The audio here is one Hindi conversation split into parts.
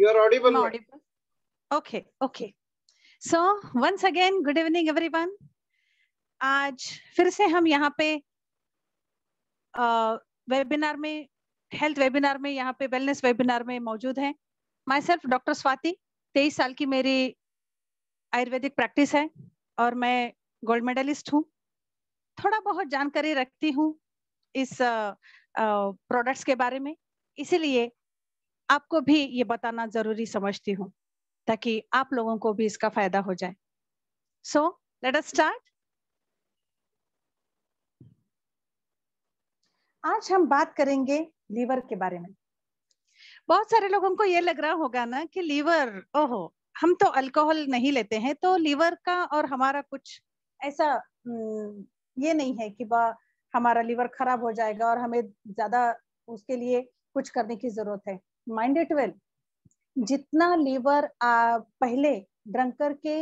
You are audible. I'm audible. Okay, okay. So once again, good evening everyone. आज फिर से हम यहाँ पे वेबिनार में, हेल्थ वेबिनार में, यहाँ पे वेलनेस वेबिनार में मौजूद हैं। माई सेल्फ डॉक्टर स्वाति, 23 साल की मेरी आयुर्वेदिक प्रैक्टिस है और मैं गोल्ड मेडलिस्ट हूँ। थोड़ा बहुत जानकारी रखती हूँ इस प्रोडक्ट्स के बारे में, इसीलिए आपको भी ये बताना जरूरी समझती हूँ ताकि आप लोगों को भी इसका फायदा हो जाए। So let us start. आज हम बात करेंगे लीवर के बारे में। बहुत सारे लोगों को ये लग रहा होगा ना कि लीवर, ओहो, हम तो अल्कोहल नहीं लेते हैं तो लीवर का और हमारा कुछ ऐसा ये नहीं है कि हमारा लीवर खराब हो जाएगा और हमें ज्यादा उसके लिए कुछ करने की जरूरत है। माइंड इट वेल, जितना लीवर पहले ड्रंकर के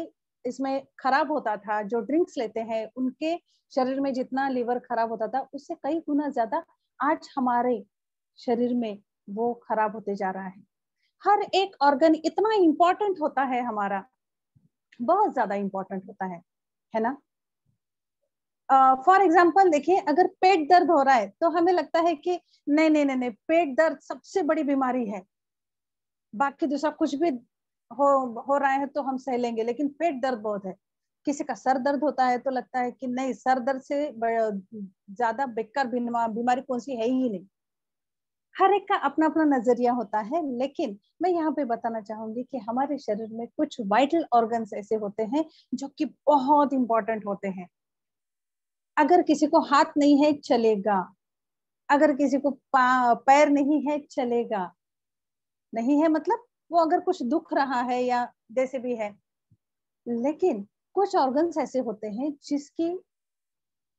इसमें खराब होता था, जो ड्रिंक्स लेते हैं उनके शरीर में जितना लीवर खराब होता था उससे कई गुना ज्यादा आज हमारे शरीर में वो खराब होते जा रहा है। हर एक ऑर्गन इतना इम्पोर्टेंट होता है हमारा, बहुत ज्यादा इम्पोर्टेंट होता है ना। फॉर एग्जाम्पल देखिए, अगर पेट दर्द हो रहा है तो हमें लगता है कि नहीं नहीं नहीं नहीं, पेट दर्द सबसे बड़ी बीमारी है, बाकी दूसरा कुछ भी हो रहा है तो हम सह लेंगे, लेकिन पेट दर्द बहुत है। किसी का सर दर्द होता है तो लगता है कि नहीं, सर दर्द से ज्यादा बेकार बीमारी कौन सी है ही नहीं। हर एक का अपना अपना नजरिया होता है, लेकिन मैं यहाँ पे बताना चाहूंगी कि हमारे शरीर में कुछ वाइटल ऑर्गन्स ऐसे होते हैं जो कि बहुत इंपॉर्टेंट होते हैं। अगर किसी को हाथ नहीं है चलेगा, अगर किसी को पैर नहीं है चलेगा, नहीं है मतलब वो अगर कुछ दुख रहा है या जैसे भी है, लेकिन कुछ ऑर्गन्स ऐसे होते हैं जिसकी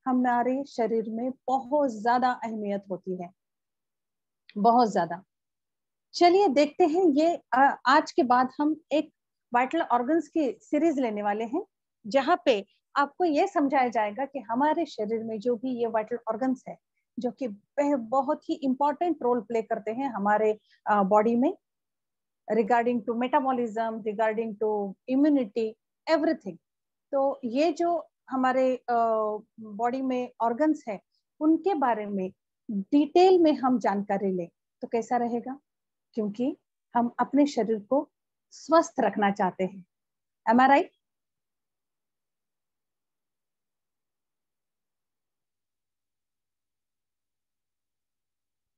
हमारे शरीर में बहुत ज्यादा अहमियत होती है, बहुत ज्यादा। चलिए देखते हैं, ये आज के बाद हम एक वाइटल ऑर्गन्स की सीरीज लेने वाले हैं जहां पे आपको ये समझाया जाएगा कि हमारे शरीर में जो भी ये वाइटल ऑर्गन्स है जो कि बहुत ही इंपॉर्टेंट रोल प्ले करते हैं हमारे बॉडी में, regarding to metabolism, regarding to immunity, everything. तो ये जो हमारे बॉडी में ऑर्गन्स है उनके बारे में डिटेल में हम जानकारी लें तो कैसा रहेगा, क्योंकि हम अपने शरीर को स्वस्थ रखना चाहते हैं। Am I right?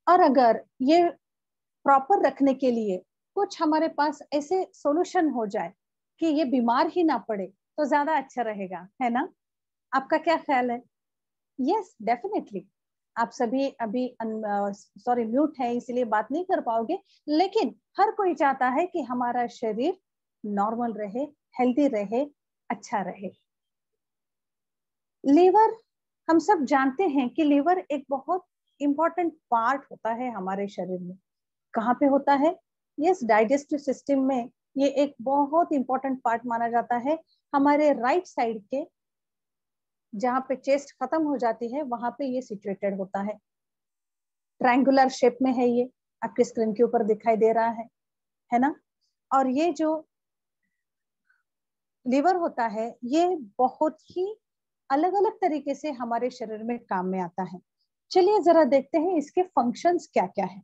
और अगर ये प्रॉपर रखने के लिए कुछ हमारे पास ऐसे सॉल्यूशन हो जाए कि ये बीमार ही ना पड़े तो ज्यादा अच्छा रहेगा, है ना। आपका क्या ख्याल है? Yes, definitely. आप सभी अभी सॉरी म्यूट है इसलिए बात नहीं कर पाओगे, लेकिन हर कोई चाहता है कि हमारा शरीर नॉर्मल रहे, हेल्दी रहे, अच्छा रहे। लीवर, हम सब जानते हैं कि लीवर एक बहुत इंपॉर्टेंट पार्ट होता है हमारे शरीर में। कहाँ पे होता है? यस, डाइजेस्टिव सिस्टम में ये एक बहुत इंपॉर्टेंट पार्ट माना जाता है। हमारे राइट साइड के जहाँ पे चेस्ट खत्म हो जाती है वहां पे ये सिचुएटेड होता है। ट्रायंगुलर शेप में है, ये आपके स्क्रीन के ऊपर दिखाई दे रहा है ना। और ये जो लीवर होता है ये बहुत ही अलग अलग तरीके से हमारे शरीर में काम में आता है। चलिए जरा देखते हैं इसके फंक्शंस क्या क्या है।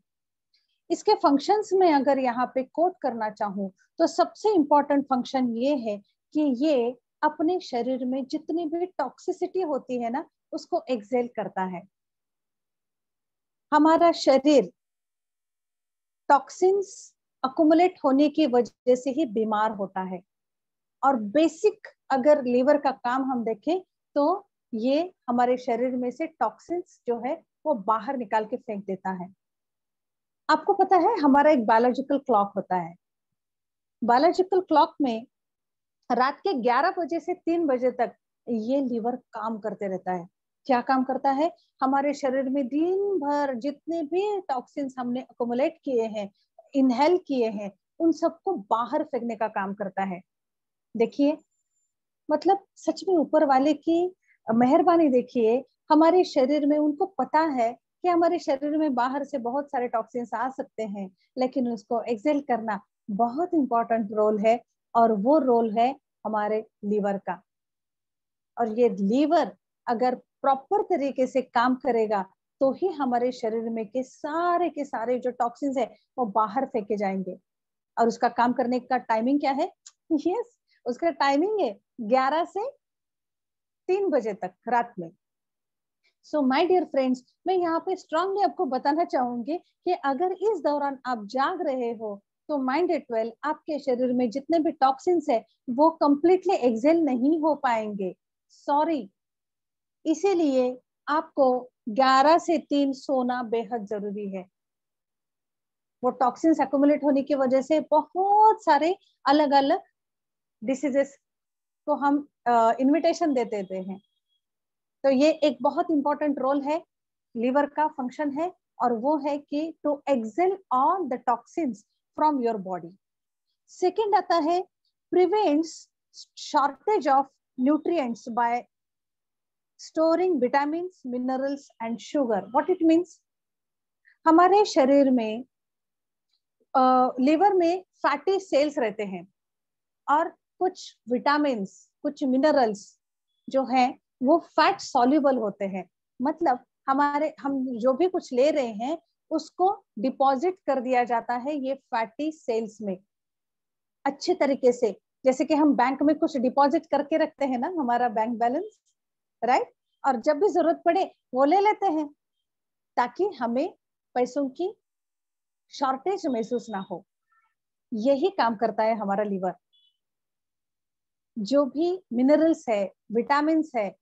इसके फंक्शंस में अगर यहाँ पे कोट करना चाहूँ तो सबसे इंपॉर्टेंट फंक्शन ये है कि ये अपने शरीर में जितनी भी टॉक्सिसिटी होती है ना उसको एक्सेल करता है। हमारा शरीर टॉक्सिन्स अकुमुलेट होने की वजह से ही बीमार होता है। और बेसिक अगर लीवर का काम हम देखें तो ये हमारे शरीर में से टॉक्सिन्स जो है वो बाहर निकाल के फेंक देता है। आपको पता है हमारा एक बायोलॉजिकल क्लॉक होता है। बायोलॉजिकल क्लॉक में रात के 11 बजे से 3 बजे तक ये लीवर काम करते रहता है। क्या काम करता है? हमारे शरीर में दिन भर जितने भी टॉक्सिन्स हमने अकोमुलेट किए हैं, इनहेल किए हैं, उन सबको बाहर फेंकने का काम करता है। देखिए, मतलब सच में ऊपर वाले की मेहरबानी देखिए, हमारे शरीर में उनको पता है कि हमारे शरीर में बाहर से बहुत सारे टॉक्सिन्स आ सकते हैं, लेकिन उसको एक्सेल करना बहुत इंपॉर्टेंट रोल है, और वो रोल है हमारे लीवर का। और ये लीवर अगर प्रॉपर तरीके से काम करेगा तो ही हमारे शरीर में के सारे जो टॉक्सिन्स है वो बाहर फेंके जाएंगे। और उसका काम करने का टाइमिंग क्या है? यस, उसका टाइमिंग है 11 से 3 बजे तक रात में। सो माय डियर फ्रेंड्स, मैं यहाँ पे स्ट्रांगली आपको बताना चाहूंगी कि अगर इस दौरान आप जाग रहे हो तो माइंड इट वेल, आपके शरीर में जितने भी टॉक्सिन्स है वो कंप्लीटली एक्सेल नहीं हो पाएंगे। सॉरी, इसीलिए आपको 11 से 3 सोना बेहद जरूरी है। वो टॉक्सिन्स एक्युमुलेट होने की वजह से बहुत सारे अलग अलग डिसीजेस को हम इनविटेशन दे देते हैं। तो ये एक बहुत इंपॉर्टेंट रोल है, लीवर का फंक्शन है, और वो है कि to expel all the toxins from your body. Second आता है prevents shortage of nutrients by storing vitamins, minerals and sugar. What it means, हमारे शरीर में लिवर में फैटी सेल्स रहते हैं, और कुछ विटामिन्स, कुछ मिनरल्स जो हैं वो फैट सॉल्युबल होते हैं। मतलब हम जो भी कुछ ले रहे हैं उसको डिपॉजिट कर दिया जाता है ये फैटी सेल्स में अच्छे तरीके से। जैसे कि हम बैंक में कुछ डिपॉजिट करके रखते हैं ना, हमारा बैंक बैलेंस, राइट, और जब भी जरूरत पड़े वो ले लेते हैं, ताकि हमें पैसों की शॉर्टेज महसूस ना हो। यही काम करता है हमारा लीवर। जो भी मिनरल्स है, विटामिन्स है,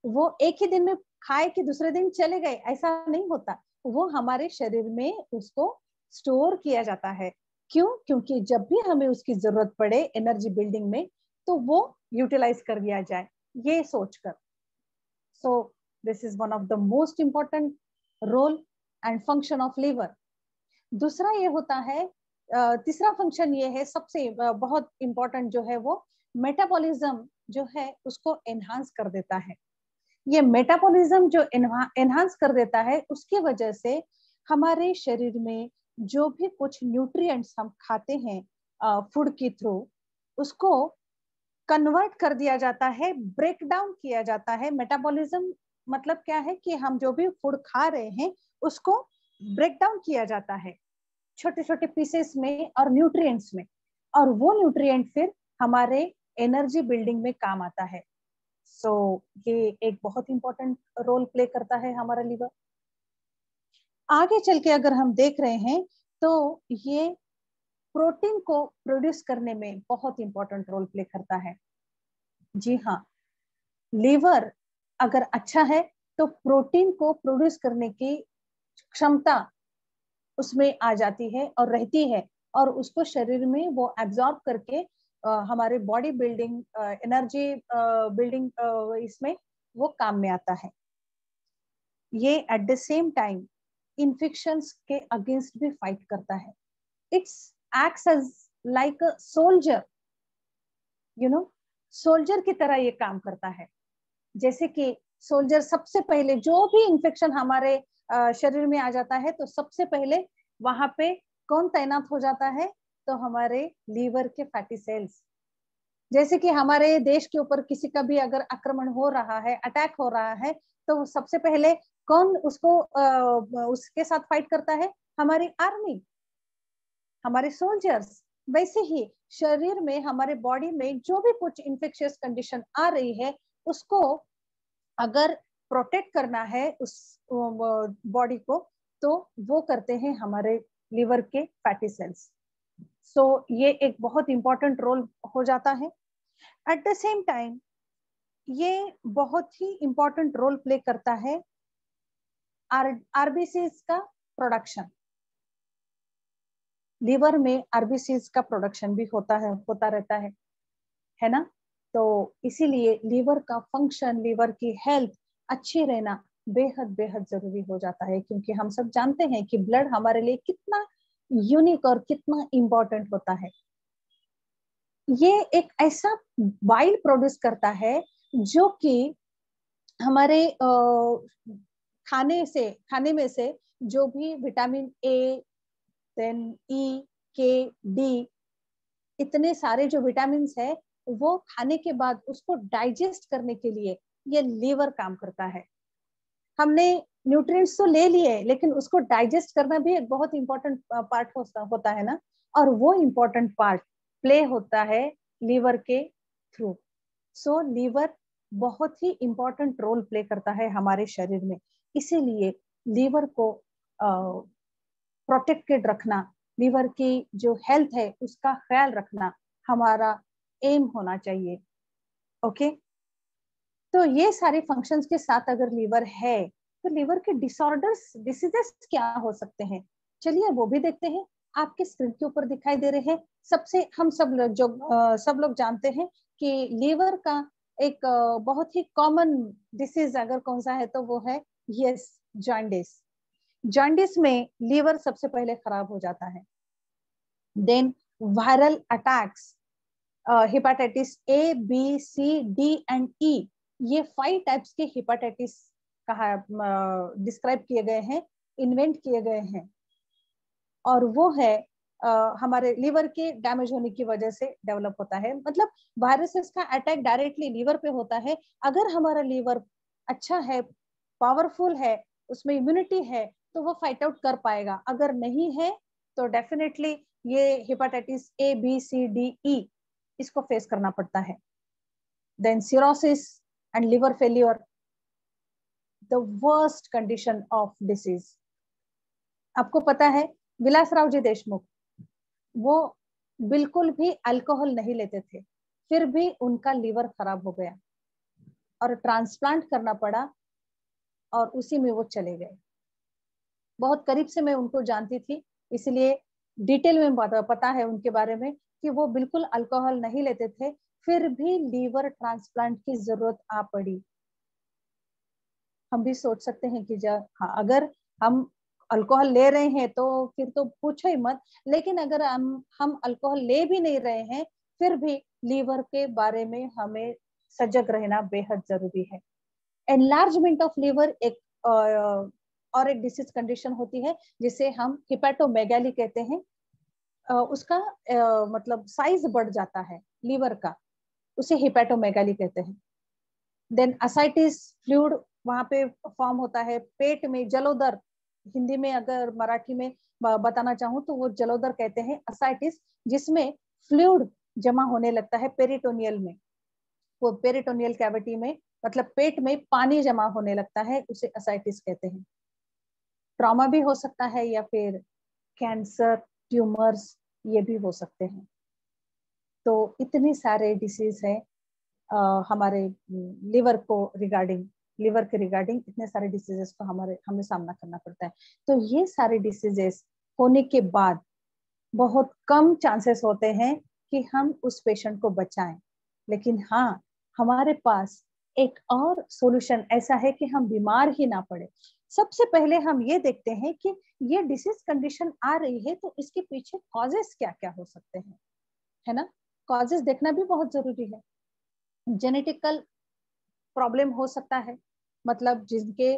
वो एक ही दिन में खाए कि दूसरे दिन चले गए, ऐसा नहीं होता। वो हमारे शरीर में उसको स्टोर किया जाता है। क्यों? क्योंकि जब भी हमें उसकी जरूरत पड़े एनर्जी बिल्डिंग में, तो वो यूटिलाइज कर दिया जाए, ये सोचकर। So this is one of the most important role and function of liver. दूसरा ये होता है, तीसरा फंक्शन ये है, सबसे बहुत इंपॉर्टेंट जो है, वो मेटाबॉलिज्म जो है उसको एनहांस कर देता है। ये मेटाबॉलिज्म जो एनहांस कर देता है, उसकी वजह से हमारे शरीर में जो भी कुछ न्यूट्रिएंट्स हम खाते हैं फूड के थ्रू, उसको कन्वर्ट कर दिया जाता है, ब्रेक डाउन किया जाता है। मेटाबॉलिज्म मतलब क्या है कि हम जो भी फूड खा रहे हैं उसको ब्रेक डाउन किया जाता है छोटे छोटे पीसेस में और न्यूट्रिएंट्स में, और वो न्यूट्रिएंट फिर हमारे एनर्जी बिल्डिंग में काम आता है। सो ये एक बहुत इंपॉर्टेंट रोल प्ले करता है हमारा लीवर। आगे चल के अगर हम देख रहे हैं तो ये प्रोटीन को प्रोड्यूस करने में बहुत इंपॉर्टेंट रोल प्ले करता है। जी हाँ, लीवर अगर अच्छा है तो प्रोटीन को प्रोड्यूस करने की क्षमता उसमें आ जाती है और रहती है, और उसको शरीर में वो एब्जॉर्ब करके हमारे बॉडी बिल्डिंग, एनर्जी बिल्डिंग, इसमें वो काम में आता है। ये at the same time infections के अगेंस्ट भी फाइट करता है। It's acts as like a soldier, you know, soldier की तरह ये काम करता है। जैसे कि सोल्जर सबसे पहले जो भी इंफेक्शन हमारे शरीर में आ जाता है तो सबसे पहले वहां पे कौन तैनात हो जाता है? तो हमारे लीवर के फैटी सेल्स। जैसे कि हमारे देश के ऊपर किसी का भी अगर आक्रमण हो रहा है, अटैक हो रहा है, तो सबसे पहले कौन उसको उसके साथ फाइट करता है? हमारी आर्मी, हमारे सोल्जर्स। वैसे ही शरीर में, हमारे बॉडी में जो भी कुछ इंफेक्शियस कंडीशन आ रही है, उसको अगर प्रोटेक्ट करना है उस बॉडी को, तो वो करते हैं हमारे लिवर के फैटी सेल्स। सो ये एक बहुत इंपॉर्टेंट रोल हो जाता है। एट द सेम टाइम ये बहुत ही इंपॉर्टेंट रोल प्ले करता है आरबीसीज का प्रोडक्शन। लिवर में आरबीसीज का प्रोडक्शन भी होता रहता है ना। तो इसीलिए लीवर का फंक्शन, लीवर की हेल्थ अच्छी रहना बेहद बेहद जरूरी हो जाता है, क्योंकि हम सब जानते हैं कि ब्लड हमारे लिए कितना यूनिक और कितना इंपॉर्टेंट होता है। ये एक ऐसा बाइल प्रोड्यूस करता है जो कि हमारे खाने में से जो भी विटामिन ए, देन ई, के, डी, इतने सारे जो विटामिन है वो खाने के बाद उसको डाइजेस्ट करने के लिए ये लीवर काम करता है। हमने न्यूट्रिएंट्स तो ले लिए लेकिन उसको डाइजेस्ट करना भी एक बहुत इंपॉर्टेंट पार्ट होता है ना, और वो इंपॉर्टेंट पार्ट प्ले होता है लीवर के थ्रू। सो लीवर बहुत ही इंपॉर्टेंट रोल प्ले करता है हमारे शरीर में, इसीलिए लीवर को प्रोटेक्टेड रखना, लीवर की जो हेल्थ है उसका ख्याल रखना हमारा एम होना चाहिए। ओके, तो ये सारे फंक्शंस के साथ अगर लीवर है तो लीवर के डिसऑर्डर्स, डिसीजेस क्या हो सकते हैं, चलिए वो भी देखते हैं। आपके स्क्रीन के ऊपर दिखाई दे रहे हैं। सबसे हम सब लोग जानते हैं कि लीवर का एक बहुत ही कॉमन डिसीज अगर कौन सा है तो वो है यस जॉन्डिस। जॉन्डिस में लीवर सबसे पहले खराब हो जाता है। Then viral attacks, hepatitis A, B, C, D and E, ये 5 टाइप्स के हेपेटाइटिस कहा डिस्क्राइब किए गए हैं, इन्वेंट किए गए हैं, और वो है हमारे लीवर के डैमेज होने की वजह से डेवलप होता है। मतलब वायरसेस का अटैक डायरेक्टली लीवर पे होता है। अगर हमारा लीवर अच्छा है, पावरफुल है, उसमें इम्यूनिटी है तो वो फाइट आउट कर पाएगा। अगर नहीं है तो डेफिनेटली ये hepatitis A, B, C, D, E इसको फेस करना पड़ता है। Then cirrhosis and liver failure, the worst condition of disease. आपको पता है विलासराव जी देशमुख, वो बिल्कुल भी अल्कोहल नहीं लेते थे, फिर भी उनका लीवर खराब हो गया और ट्रांसप्लांट करना पड़ा और उसी में वो चले गए। बहुत करीब से मैं उनको जानती थी, इसलिए डिटेल में पता है उनके बारे में कि वो बिल्कुल अल्कोहल नहीं लेते थे, फिर भी लीवर ट्रांसप्लांट की जरूरत आ पड़ी। हम भी सोच सकते हैं कि हाँ, अगर हम अल्कोहल ले रहे हैं तो फिर तो पूछो ही मत, लेकिन अगर हम अल्कोहल ले भी नहीं रहे हैं फिर भी लीवर के बारे में हमें सजग रहना बेहद जरूरी है। एनलार्जमेंट ऑफ लीवर एक और एक डिसीज कंडीशन होती है जिसे हम हिपैटोमेगाली कहते हैं। उसका मतलब साइज बढ़ जाता है लीवर का, उसे हिपैटोमेगाली कहते हैं। देन असाइटिस फ्लूइड वहां पे फॉर्म होता है। पेट में जलोदर, हिंदी में अगर मराठी में बताना चाहूँ तो वो जलोदर कहते हैं असाइटिस, जिसमें फ्लूइड जमा होने लगता है पेरिटोनियल में। वो पेरिटोनियल कैविटी में मतलब पेट में पानी जमा होने लगता है, उसे असाइटिस कहते हैं। ट्रॉमा भी हो सकता है या फिर कैंसर, ट्यूमर्स, ये भी हो सकते हैं। तो इतने सारे डिसीज है हमारे लिवर के रिगार्डिंग इतने सारे डिसीजेस को हमें सामना करना पड़ता है। तो ये सारे डिसीजेस होने के बाद बहुत कम चांसेस होते हैं कि हम उस पेशेंट को बचाएं, लेकिन हाँ, हमारे पास एक और सॉल्यूशन ऐसा है कि हम बीमार ही ना पड़े। सबसे पहले हम ये देखते हैं कि ये डिसीज कंडीशन आ रही है तो इसके पीछे कॉजेस क्या क्या हो सकते हैं, है ना। कॉजेस देखना भी बहुत जरूरी है। जेनेटिकल प्रॉब्लम हो सकता है, मतलब जिनके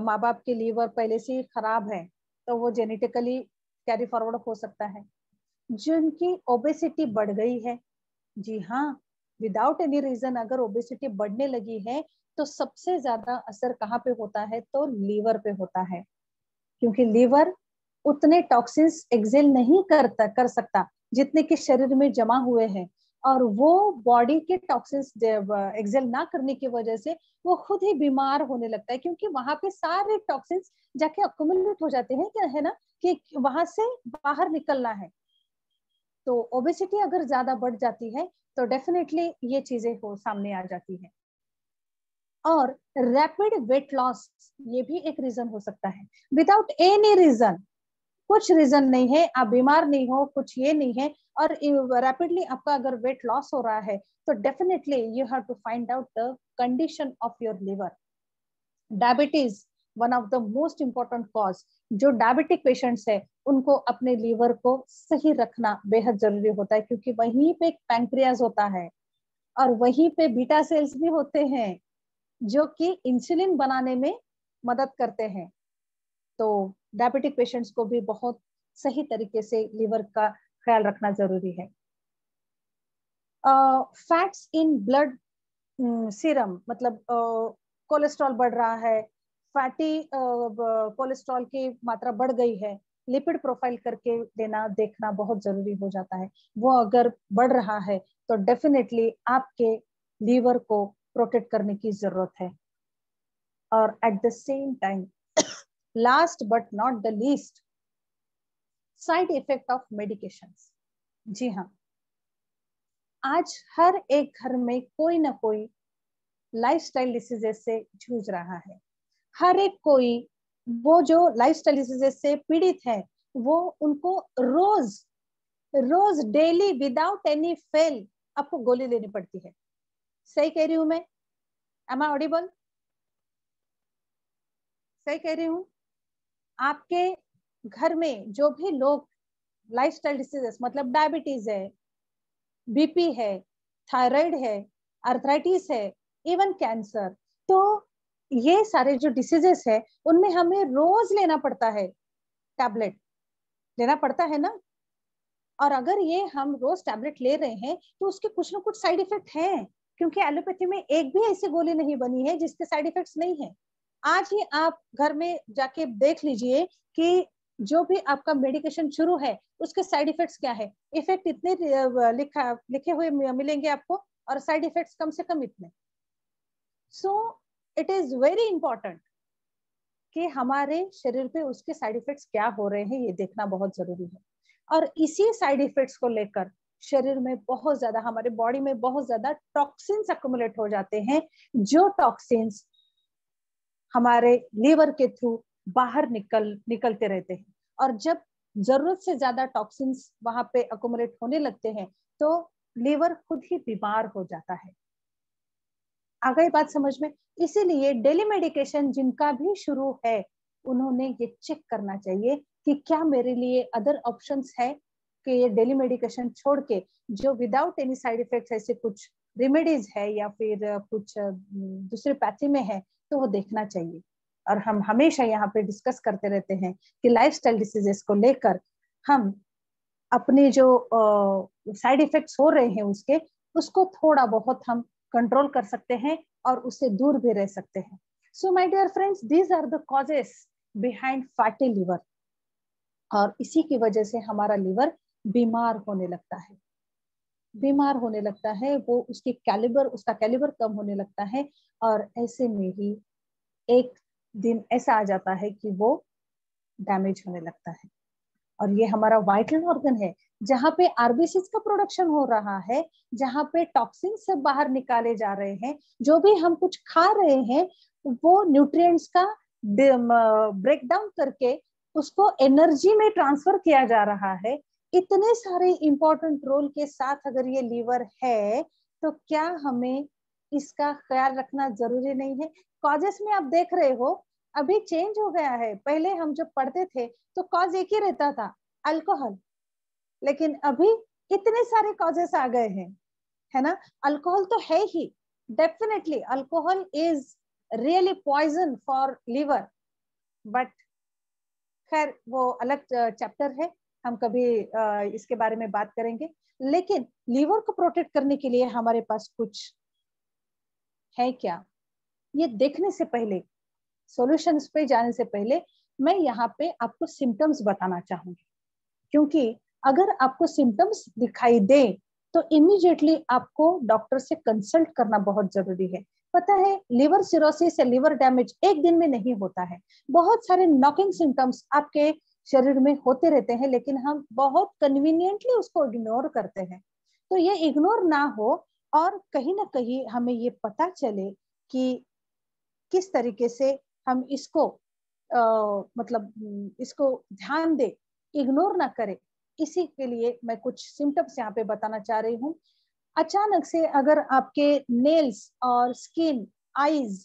माँ बाप के लीवर पहले से ही खराब है तो वो जेनेटिकली कैरी फॉरवर्ड हो सकता है। जिनकी ओबेसिटी बढ़ गई है, जी हाँ, विदाउट एनी रीजन अगर ओबेसिटी बढ़ने लगी है तो सबसे ज्यादा असर कहाँ पे होता है तो लीवर पे होता है, क्योंकि लीवर उतने टॉक्सिन्स एक्सेल नहीं कर सकता जितने के शरीर में जमा हुए हैं, और वो बॉडी के टॉक्सिन्स एक्सेल ना करने की वजह से वो खुद ही बीमार होने लगता है, क्योंकि वहां पे सारे टॉक्सिन्स जाके अक्यूमुलेट हो जाते हैं, क्या है ना, कि वहां से बाहर निकलना है। तो ओबेसिटी अगर ज्यादा बढ़ जाती है तो डेफिनेटली ये चीजें सामने आ जाती है। और रैपिड वेट लॉस, ये भी एक रीजन हो सकता है, विदाउट एनी रीजन, कुछ रीजन नहीं है, आप बीमार नहीं हो, कुछ ये नहीं है, और रैपिडली आपका अगर वेट लॉस हो रहा है तो definitely you have to find out the condition of your liver. Diabetes one of the most important cause. जो डायबिटिक पेशेंट्स है उनको अपने लीवर को सही रखना बेहद जरूरी होता है, क्योंकि वहीं पे पैंक्रियाज होता है और वहीं पे बीटा सेल्स भी होते हैं जो कि इंसुलिन बनाने में मदद करते हैं। तो डायबिटिक पेशेंट्स को भी बहुत सही तरीके से लीवर का ख्याल रखना जरूरी है। फैट्स इन ब्लड सीरम, मतलब कोलेस्ट्रॉल बढ़ रहा है, फैटी कोलेस्ट्रॉल की मात्रा बढ़ गई है, लिपिड प्रोफाइल करके देना देखना बहुत जरूरी हो जाता है। वो अगर बढ़ रहा है तो डेफिनेटली आपके लीवर को प्रोटेक्ट करने की जरूरत है। और at the same time, last but not the least, side effect of medications. जी हाँ, आज हर एक घर में कोई ना कोई लाइफस्टाइल डिसीजेस से जूझ रहा है। हर एक कोई, वो जो लाइफस्टाइल डिसीजेस से पीड़ित है, वो उनको रोज रोज डेली विदाउट एनी फेल आपको गोली लेनी पड़ती है। सही कह रही हूं मैं? Am I audible? सही कह रही हूँ? आपके घर में जो भी लोग लाइफस्टाइल डिसीजेस, मतलब डायबिटीज है, बीपी है, थायराइड है, आर्थराइटिस है, इवन कैंसर, तो ये सारे जो डिसीजेस है उनमें हमें रोज लेना पड़ता है, टैबलेट लेना पड़ता है ना। और अगर ये हम रोज टैबलेट ले रहे हैं तो उसके कुछ ना कुछ साइड इफेक्ट हैं, क्योंकि एलोपैथी में एक भी ऐसी गोली नहीं बनी है जिसके साइड इफेक्ट्स नहीं है। आज ही आप घर में जाके देख लीजिए कि जो भी आपका मेडिकेशन शुरू है उसके साइड इफेक्ट्स क्या है। इफेक्ट इतने लिखे हुए मिलेंगे आपको, और साइड इफेक्ट्स कम से कम इतने। So it is very important कि हमारे शरीर पे उसके साइड इफेक्ट्स क्या हो रहे हैं, ये देखना बहुत जरूरी है। और इसी साइड इफेक्ट्स को लेकर शरीर में बहुत ज्यादा, हमारे बॉडी में बहुत ज्यादा टॉक्सिन्स अक्युमुलेट हो जाते हैं, जो टॉक्सिन्स हमारे लीवर के थ्रू बाहर निकलते रहते हैं। और जब जरूरत से ज्यादा टॉक्सिन्स वहां पे अक्युमुलेट होने लगते हैं तो लीवर खुद ही बीमार हो जाता है। आ गई बात समझ में? इसीलिए डेली मेडिकेशन जिनका भी शुरू है, उन्होंने ये चेक करना चाहिए कि क्या मेरे लिए अदर ऑप्शंस है कि ये डेली मेडिकेशन छोड़ के जो विदाउट एनी साइड इफेक्ट्स ऐसे कुछ रेमेडीज है या फिर कुछ दूसरे पैथी में है, तो वो देखना चाहिए। और हम हमेशा यहाँ पे डिस्कस करते रहते हैं कि लाइफस्टाइल डिसीजेस को लेकर हम अपने जो साइड इफेक्ट्स हो रहे हैं उसके, उसको थोड़ा बहुत हम कंट्रोल कर सकते हैं और उससे दूर भी रह सकते हैं। So my dear friends, these are the causes behind fatty liver. और इसी की वजह से हमारा लिवर बीमार होने लगता है, बीमार होने लगता है, वो उसका कैलिबर कम होने लगता है। और ऐसे में ही एक दिन ऐसा आ जाता है कि वो डैमेज होने लगता है। और ये हमारा वाइटल ऑर्गन है, जहाँ पे आरबीसी का प्रोडक्शन हो रहा है, जहाँ पे टॉक्सिन सब बाहर निकाले जा रहे हैं, जो भी हम कुछ खा रहे हैं वो न्यूट्रिएंट्स का ब्रेक डाउन करके उसको एनर्जी में ट्रांसफर किया जा रहा है। इतने सारे इंपॉर्टेंट रोल के साथ अगर ये लीवर है, तो क्या हमें इसका ख्याल रखना जरूरी नहीं है? कॉजेस में आप देख रहे हो अभी चेंज हो गया है। पहले हम जब पढ़ते थे तो कॉज एक ही रहता था, अल्कोहल। लेकिन अभी इतने सारे कॉजेस आ गए हैं, है ना? अल्कोहल तो है ही, definitely alcohol is really poison for liver, but खैर वो अलग चैप्टर है, हम कभी इसके बारे में बात करेंगे। लेकिन लीवर को प्रोटेक्ट करने के लिए हमारे पास कुछ है क्या, ये देखने से पहले, सॉल्यूशंस पे जाने से पहले, मैं यहाँ पे आपको सिम्टम्स बताना चाहूंगी। क्योंकि अगर आपको सिम्टम्स दिखाई दे तो इमीडिएटली आपको डॉक्टर से कंसल्ट करना बहुत जरूरी है। पता है, लिवर सिरोसिस या लिवर डैमेज एक दिन में नहीं होता है। बहुत सारे नॉकिंग सिम्टम्स आपके शरीर में होते रहते हैं, लेकिन हम बहुत कन्वीनियंटली उसको इग्नोर करते हैं। तो ये इग्नोर ना हो, और कहीं ना कहीं हमें ये पता चले कि किस तरीके से हम इसको मतलब इसको ध्यान दे, इग्नोर ना करे। इसी के लिए मैं कुछ सिम्टम्स यहाँ पे बताना चाह रही हूँ। अचानक से अगर आपके नेल्स और स्किन, आईज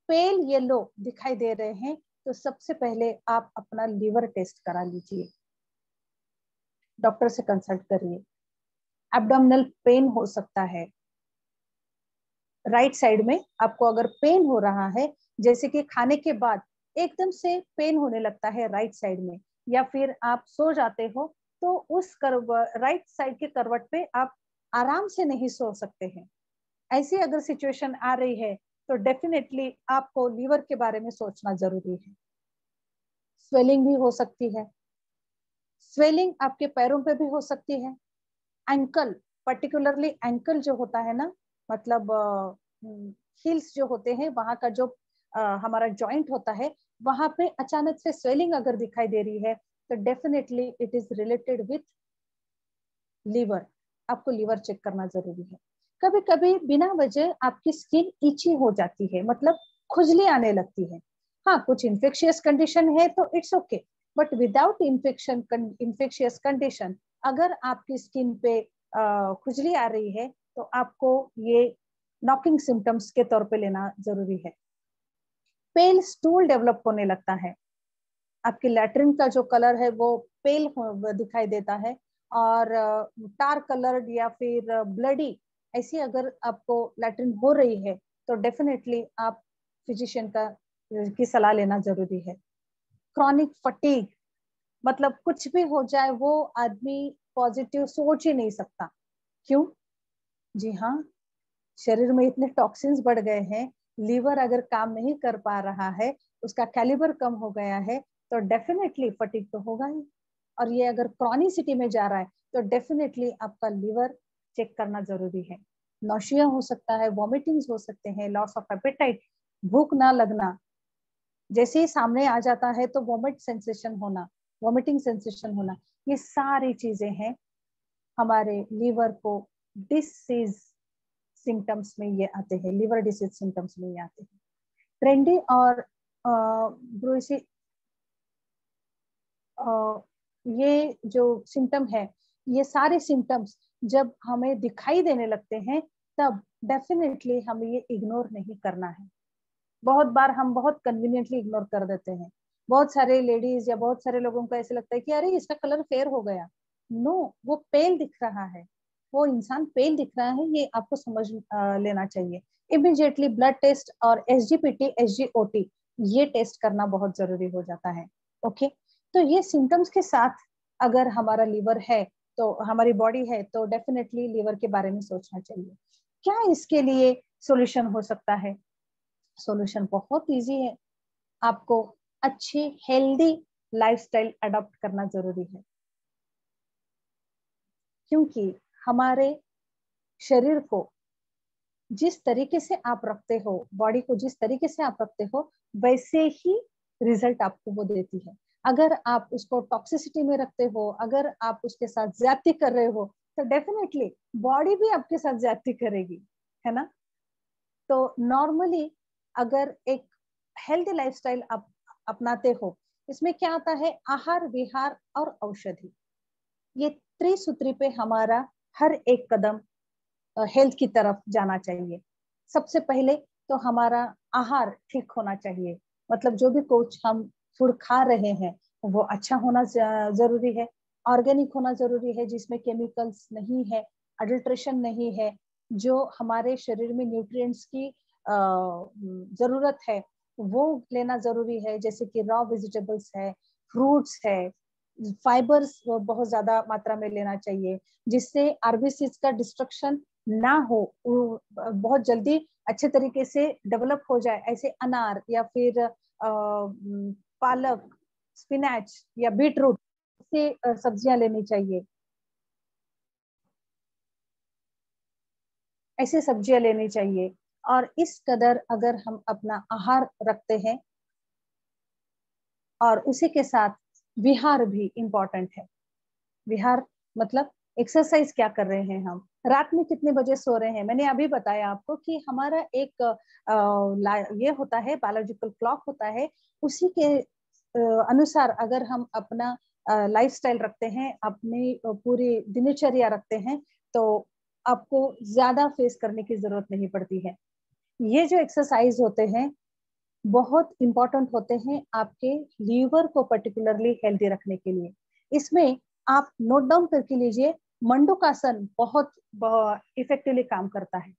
पेल येलो दिखाई दे रहे हैं, तो सबसे पहले आप अपना लीवर टेस्ट करा लीजिए, डॉक्टर से कंसल्ट करिए। एब्डोमिनल पेन हो सकता है, राइट साइड में आपको अगर पेन हो रहा है, जैसे कि खाने के बाद एकदम से पेन होने लगता है राइट साइड में, या फिर आप सो जाते हो तो उस राइट साइड के करवट पे आप आराम से नहीं सो सकते हैं, ऐसी अगर सिचुएशन आ रही है तो डेफिनेटली आपको लीवर के बारे में सोचना जरूरी है। स्वेलिंग भी हो सकती है, स्वेलिंग आपके पैरों पे भी हो सकती है। एंकल, पर्टिकुलरली एंकल जो होता है ना, मतलब हील्स जो होते हैं, वहां का जो हमारा जॉइंट होता है, वहां पे अचानक से स्वेलिंग अगर दिखाई दे रही है तो definitely it is related with liver. आपको लीवर चेक करना जरूरी है। कभी कभी बिना वजह आपकी स्किन इची हो जाती है, मतलब खुजली आने लगती है। हाँ, कुछ इन्फेक्शियस कंडीशन है तो it's okay, but without infectious condition अगर आपकी स्किन पे खुजली आ रही है तो आपको ये नॉकिंग सिम्टम्स के तौर पे लेना जरूरी है। पेल स्टूल डेवलप होने लगता है, आपके लैट्रिन का जो कलर है वो पेल दिखाई देता है, और टार कलर्ड या फिर ब्लडी ऐसी अगर आपको लैट्रिन हो रही है तो डेफिनेटली आप फिजिशियन की सलाह लेना जरूरी है। क्रॉनिक फटीग, मतलब कुछ भी हो जाए वो आदमी पॉजिटिव सोच ही नहीं सकता। क्यों? जी हाँ, शरीर में इतने टॉक्सिन्स बढ़ गए हैं, लीवर अगर काम नहीं कर पा रहा है, उसका कैलिबर कम हो गया है, तो डेफिनेटली फटीग तो होगा ही। और ये अगर क्रॉनिसिटी में जा रहा है तो डेफिनेटली आपका लीवर चेक करना जरूरी है। नौशिया हो सकता है, वॉमिटिंग्स हो सकते हैं, लॉस ऑफ एपेटाइट, भूख ना लगना, जैसे ही सामने आ जाता है तो वॉमिट सेंसेशन होना, वॉमिटिंग सेंसेशन होना, ये सारी चीजें हैं हमारे लीवर को डिसीज सिम्टम्स में ये आते हैं, लिवर डिसीज सिम्टम्स में ये आते हैं। ट्रेंडी और ब्रूसी, ये जो सिम्टम है, ये सारे सिम्टम्स जब हमें दिखाई देने लगते हैं तब डेफिनेटली हमें ये इग्नोर नहीं करना है। बहुत बार हम बहुत कन्वीनियंटली इग्नोर कर देते हैं। बहुत सारे लेडीज या बहुत सारे लोगों को ऐसे लगता है कि अरे इसका कलर फेयर हो गया। नो, वो पेल दिख रहा है, वो इंसान पेल दिख रहा है, ये आपको समझ लेना चाहिए। इमीडिएटली ब्लड टेस्ट और एसजीपीटी एसजीओटी ये टेस्ट करना बहुत जरूरी हो जाता है। ओके, तो ये सिम्टम्स के साथ अगर हमारा लीवर है तो हमारी बॉडी है तो डेफिनेटली लीवर के बारे में सोचना चाहिए। क्या इसके लिए सॉल्यूशन हो सकता है? सॉल्यूशन बहुत इजी है। आपको अच्छी हेल्दी लाइफस्टाइल अडॉप्ट करना जरूरी है, क्योंकि हमारे शरीर को जिस तरीके से आप रखते हो, बॉडी को जिस तरीके से आप रखते हो, वैसे ही रिजल्ट आपको वो देती है। अगर आप उसको टॉक्सिसिटी में रखते हो, अगर आप उसके साथ ज्यादती कर रहे हो, तो डेफिनेटली बॉडी भी आपके साथ ज्यादती करेगी, है ना? तो नॉर्मली अगर एक हेल्दी लाइफस्टाइल आप अपनाते हो, इसमें क्या आता है? आहार, विहार और औषधि, ये त्रिसूत्री पे हमारा हर एक कदम हेल्थ की तरफ जाना चाहिए। सबसे पहले तो हमारा आहार ठीक होना चाहिए, मतलब जो भी कुछ हम फूड खा रहे हैं वो अच्छा होना जरूरी है, ऑर्गेनिक होना जरूरी है, जिसमें केमिकल्स नहीं है, अडल्ट्रेशन नहीं है, जो हमारे शरीर में न्यूट्रिएंट्स की जरूरत है वो लेना जरूरी है, जैसे कि रॉ वेजिटेबल्स है, फ्रूट्स है, फाइबर्स बहुत ज्यादा मात्रा में लेना चाहिए, जिससे आरबीसीज का डिस्ट्रक्शन ना हो, बहुत जल्दी अच्छे तरीके से डेवलप हो जाए। ऐसे अनार या फिर पालक, स्पिनच या बीटरूट से सब्जियां लेनी चाहिए, ऐसे सब्जियां लेनी चाहिए। और इस कदर अगर हम अपना आहार रखते हैं, और उसी के साथ विहार भी इम्पोर्टेंट है। विहार मतलब एक्सरसाइज क्या कर रहे हैं हम, रात में कितने बजे सो रहे हैं। मैंने अभी बताया आपको कि हमारा एक ये होता है, बायोलॉजिकल क्लॉक होता है, उसी के अनुसार अगर हम अपना लाइफस्टाइल रखते हैं, अपनी पूरी दिनचर्या रखते हैं, तो आपको ज्यादा फेस करने की जरूरत नहीं पड़ती है। ये जो एक्सरसाइज होते हैं बहुत इंपॉर्टेंट होते हैं आपके लीवर को पर्टिकुलरली हेल्दी रखने के लिए। इसमें आप नोट डाउन करके लीजिए, मंडूकासन बहुत इफेक्टिवली काम करता है।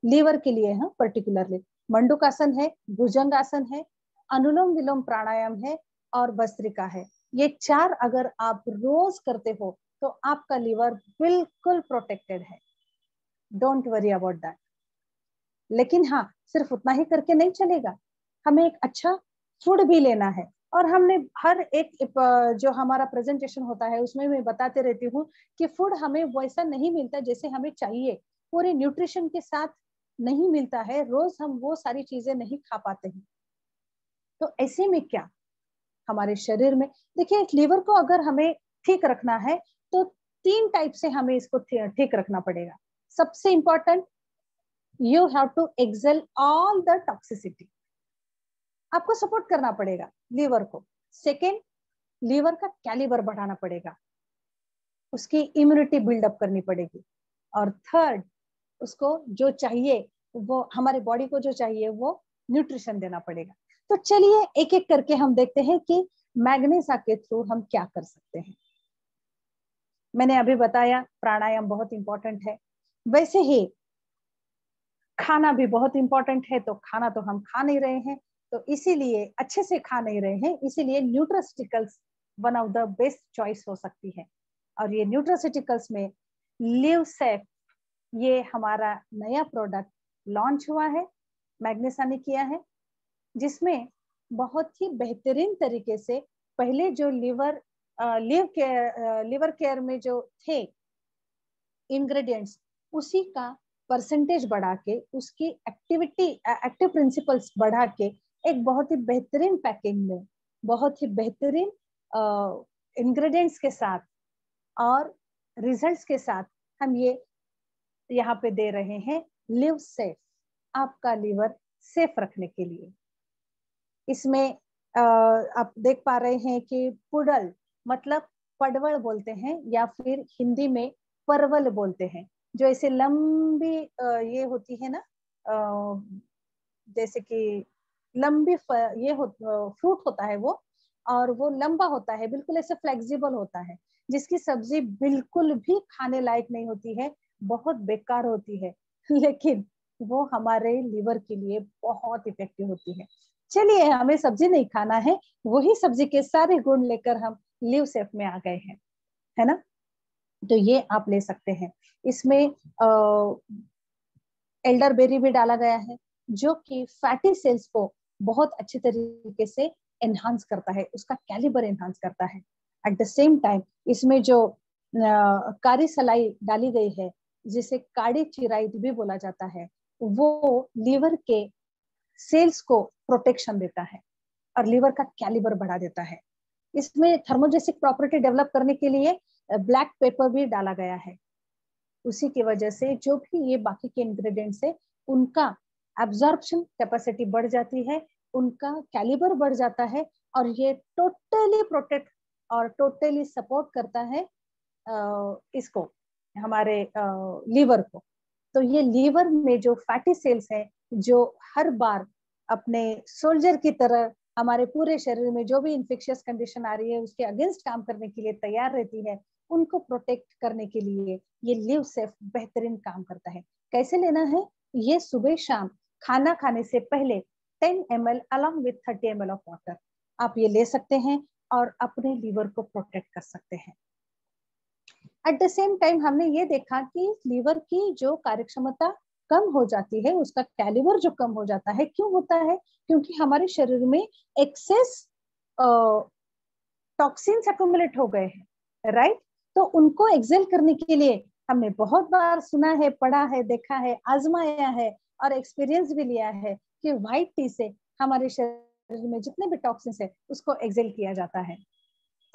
लीवर के लिए है पर्टिकुलरली। मंडूकासन है, भुजंगासन है, अनुलोम विलोम प्राणायाम है और भस्त्रिका है। ये 4 अगर आप रोज करते हो तो आपका लीवर बिल्कुल प्रोटेक्टेड है, डोंट वरी अबाउट दैट। लेकिन हाँ, सिर्फ उतना ही करके नहीं चलेगा, हमें एक अच्छा फूड भी लेना है। और हमने हर एक जो हमारा प्रेजेंटेशन होता है उसमें मैं बताते रहती हूँ कि फूड हमें वैसा नहीं मिलता जैसे हमें चाहिए, पूरे न्यूट्रिशन के साथ नहीं मिलता है, रोज हम वो सारी चीजें नहीं खा पाते हैं। तो ऐसे में क्या हमारे शरीर में, देखिए लीवर को अगर हमें ठीक रखना है तो 3 टाइप से हमें इसको ठीक रखना पड़ेगा। सबसे important, you have to expel all the toxicity, आपको सपोर्ट करना पड़ेगा लीवर को। सेकेंड, लीवर का कैलिबर बढ़ाना पड़ेगा, उसकी इम्यूनिटी बिल्डअप करनी पड़ेगी। और थर्ड, उसको जो चाहिए वो हमारे बॉडी को जो चाहिए वो न्यूट्रिशन देना पड़ेगा। तो चलिए एक एक करके हम देखते हैं कि मैग्नीसा के थ्रू हम क्या कर सकते हैं। मैंने अभी बताया प्राणायाम बहुत इंपॉर्टेंट है, वैसे ही खाना भी बहुत इंपॉर्टेंट है। तो खाना तो हम खा नहीं रहे हैं, तो इसीलिए अच्छे से खा नहीं रहे हैं, इसीलिए nutraceuticals one of the best choice हो सकती है। और ये न्यूट्रास्टिकल्स में लिवसेफ, ये हमारा नया प्रोडक्ट लॉन्च हुआ है, मैग्नीसा ने किया है, जिसमें बहुत ही बेहतरीन तरीके से पहले जो लीवर केयर में जो थे इंग्रेडिएंट्स, उसी का परसेंटेज बढ़ा के, उसकी एक्टिव प्रिंसिपल्स बढ़ा के एक बहुत ही बेहतरीन पैकिंग में, बहुत ही बेहतरीन इंग्रेडिएंट्स के साथ और रिजल्ट्स के साथ हम ये यहाँ पे दे रहे हैं लिव सेफ, आपका लीवर सेफ रखने के लिए। इसमें आप देख पा रहे हैं कि पुडल मतलब पडवल बोलते हैं या फिर हिंदी में परवल बोलते हैं, जो ऐसे लंबी ये होती है ना, जैसे कि लंबी फ्रूट होता है वो, और वो लंबा होता है, बिल्कुल ऐसे फ्लेक्सिबल होता है, जिसकी सब्जी बिल्कुल भी खाने लायक नहीं होती है, बहुत बेकार होती है, लेकिन वो हमारे लिवर के लिए बहुत इफेक्टिव होती है। चलिए, हमें सब्जी नहीं खाना है, वही सब्जी के सारे गुण लेकर हम लिव सेफ में आ गए हैं, है ना। तो ये आप ले सकते हैं। इसमें एल्डरबेरी भी डाला गया है, जो कि फैटी सेल्स को बहुत अच्छे तरीके से एनहांस करता है, उसका कैलिबर एनहांस करता है। एट द सेम टाइम इसमें जो कारी सलाई डाली गई है, जिसे काड़ी चिराइट भी बोला जाता है, वो लीवर के सेल्स को प्रोटेक्शन देता है और लीवर का कैलिबर बढ़ा देता है। इसमें थर्मोजेनिक प्रॉपर्टी डेवलप करने के लिए ब्लैक पेपर भी डाला गया है। उसी की वजह से जो भी ये बाकी के इंग्रेडिएंट्स है, उनका एब्जॉर्प्शन कैपेसिटी बढ़ जाती है, उनका कैलिबर बढ़ जाता है, और ये टोटली प्रोटेक्ट और टोटली सपोर्ट करता है इसको, हमारे लीवर को। तो ये लीवर में जो फैटी सेल्स है, जो हर बार अपने सोल्जर की तरह हमारे पूरे शरीर में जो भी इंफेक्शियस कंडीशन आ रही है उसके अगेंस्ट काम करने के लिए तैयार रहती है, उनको प्रोटेक्ट करने के लिए ये लिव सेफ बेहतरीन काम करता है। कैसे लेना है? ये सुबह शाम खाना खाने से पहले 10 ml along with 30 ml of water आप ये ले सकते हैं और अपने लीवर को प्रोटेक्ट कर सकते हैं। एट द सेम टाइम हमने ये देखा कि लीवर की जो कार्यक्षमता कम हो जाती है, उसका कैलिबर जो कम हो जाता है, क्यों होता है? क्योंकि हमारे शरीर में एक्सेस टॉक्सिन्स एक्युमुलेट हो गए हैं, राइट। तो उनको एक्सेल करने के लिए हमने बहुत बार सुना है, पढ़ा है, देखा है, आजमाया है और एक्सपीरियंस भी लिया है कि व्हाइट टी से हमारे शरीर में जितने भी टॉक्सिन्स है उसको एक्सेल किया जाता है।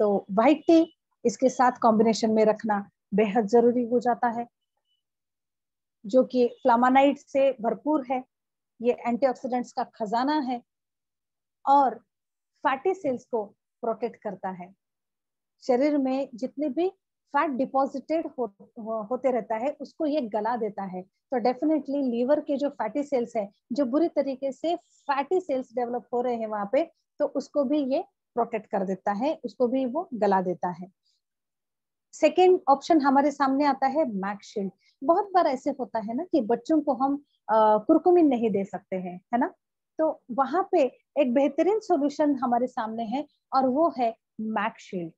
तो व्हाइट टी इसके साथ कॉम्बिनेशन में रखना बेहद जरूरी हो जाता है, जो कि फ्लामानाइड से भरपूर है, ये एंटीऑक्सीडेंट्स का खजाना है और फैटी सेल्स को प्रोटेक्ट करता है। शरीर में जितने भी फैट डिपॉजिटेड होते रहता है उसको ये गला देता है। तो डेफिनेटली लीवर के जो फैटी सेल्स है, जो बुरी तरीके से फैटी सेल्स डेवलप हो रहे हैं वहां पे, तो उसको भी ये प्रोटेक्ट कर देता है, उसको भी वो गला देता है। सेकेंड ऑप्शन हमारे सामने आता है मैक्स शील्ड। बहुत बार ऐसे होता है ना कि बच्चों को हम कुरकुमिन नहीं दे सकते हैं, है ना। तो वहां पे एक बेहतरीन सॉल्यूशन हमारे सामने है और वो है मैकशील्ड।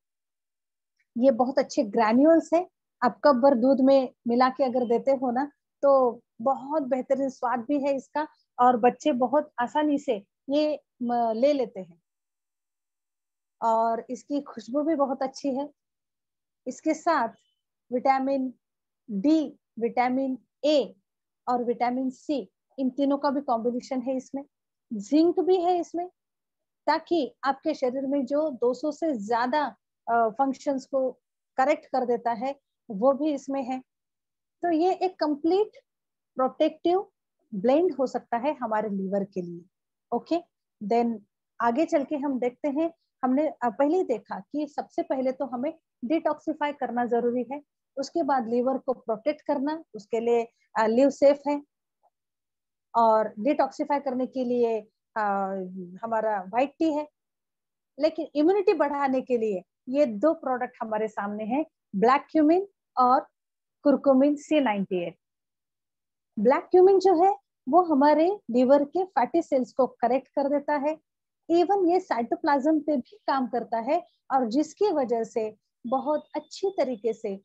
ये बहुत अच्छे ग्रैन्यूल्स है, आप कप भर दूध में मिला के अगर देते हो ना तो बहुत बेहतरीन स्वाद भी है इसका, और बच्चे बहुत आसानी से ये ले लेते हैं, और इसकी खुशबू भी बहुत अच्छी है। इसके साथ विटामिन डी, विटामिन ए और विटामिन सी, इन तीनों का भी कॉम्बिनेशन है इसमें। जिंक भी है इसमें, ताकि आपके शरीर में जो 200 से ज्यादा फंक्शंस को करेक्ट कर देता है वो भी इसमें है। तो ये एक कंप्लीट प्रोटेक्टिव ब्लेंड हो सकता है हमारे लीवर के लिए। ओके, देन आगे चल के हम देखते हैं। हमने पहले ही देखा कि सबसे पहले तो हमें डिटॉक्सिफाई करना जरूरी है, उसके बाद लीवर को प्रोटेक्ट करना, उसके लिए लिव सेफ है, और डिटॉक्सिफाई करने के लिए हमारा व्हाइट टी है। लेकिन इम्यूनिटी बढ़ाने के लिए ये दो प्रोडक्ट हमारे सामने हैं, ब्लैक क्यूमिन और कुरकुमिन C98। ब्लैक क्यूमिन जो है वो हमारे लीवर के फैटी सेल्स को करेक्ट कर देता है, इवन ये साइटोप्लाज्म पे भी काम करता है, और जिसकी वजह से बहुत अच्छी तरीके से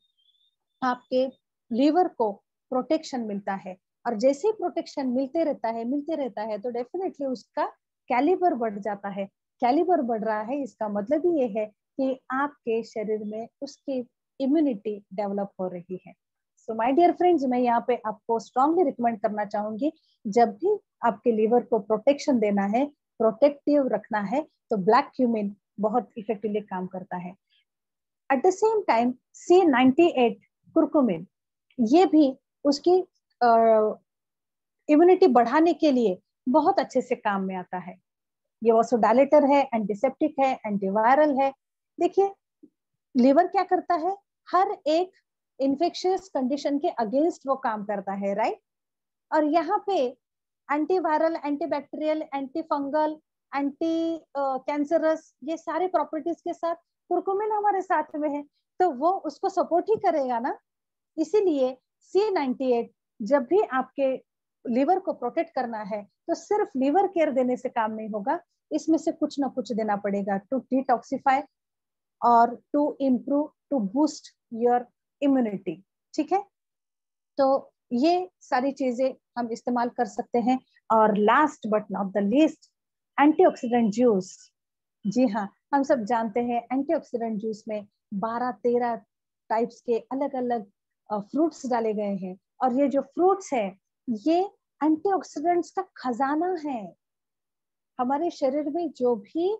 आपके लीवर को प्रोटेक्शन मिलता है। और जैसे ही प्रोटेक्शन मिलते रहता है तो डेफिनेटली उसका कैलिबर बढ़ जाता है। कैलिबर बढ़ रहा है, इसका मतलब ही ये है कि आपके शरीर में उसकी इम्यूनिटी डेवलप हो रही है। सो माय डियर फ्रेंड्स, मैं यहाँ पे आपको स्ट्रांगली रिकमेंड करना चाहूंगी, जब भी आपके लीवर को प्रोटेक्शन देना है, प्रोटेक्टिव रखना है, तो ब्लैक क्यूमिन बहुत इफेक्टिवली काम करता है। Eight the same time C98 curcumin, ये भी उसकी इम्यूनिटी बढ़ाने के लिए बहुत अच्छे से काम में आता है। ये वासोडाइलेटर है, एंटीसेप्टिक है, एंटीवायरल है। देखिए लीवर क्या करता है, हर एक इन्फेक्शियस कंडीशन के अगेंस्ट वो काम करता है, राइट। और यहाँ पे antiviral, antibacterial, anti fungal, anti cancerous, ये सारे प्रॉपर्टीज के साथ कुरकुमिन हमारे साथ में है, तो वो उसको सपोर्ट ही करेगा ना। इसीलिए C98 जब भी आपके लीवर को प्रोटेक्ट करना है तो सिर्फ लीवर केयर देने से काम नहीं होगा, इसमें से कुछ ना कुछ देना पड़ेगा टू डिटॉक्सिफाई और to improve, to boost your immunity. ठीक है, तो ये सारी चीजें हम इस्तेमाल कर सकते हैं। और last but not the least, antioxidant juice. जी हाँ, हम सब जानते हैं एंटीऑक्सीडेंट जूस में 12-13 टाइप्स के अलग अलग फ्रूट्स डाले गए हैं, और ये जो फ्रूट्स है ये एंटीऑक्सीडेंट्स का खजाना है। हमारे शरीर में जो भी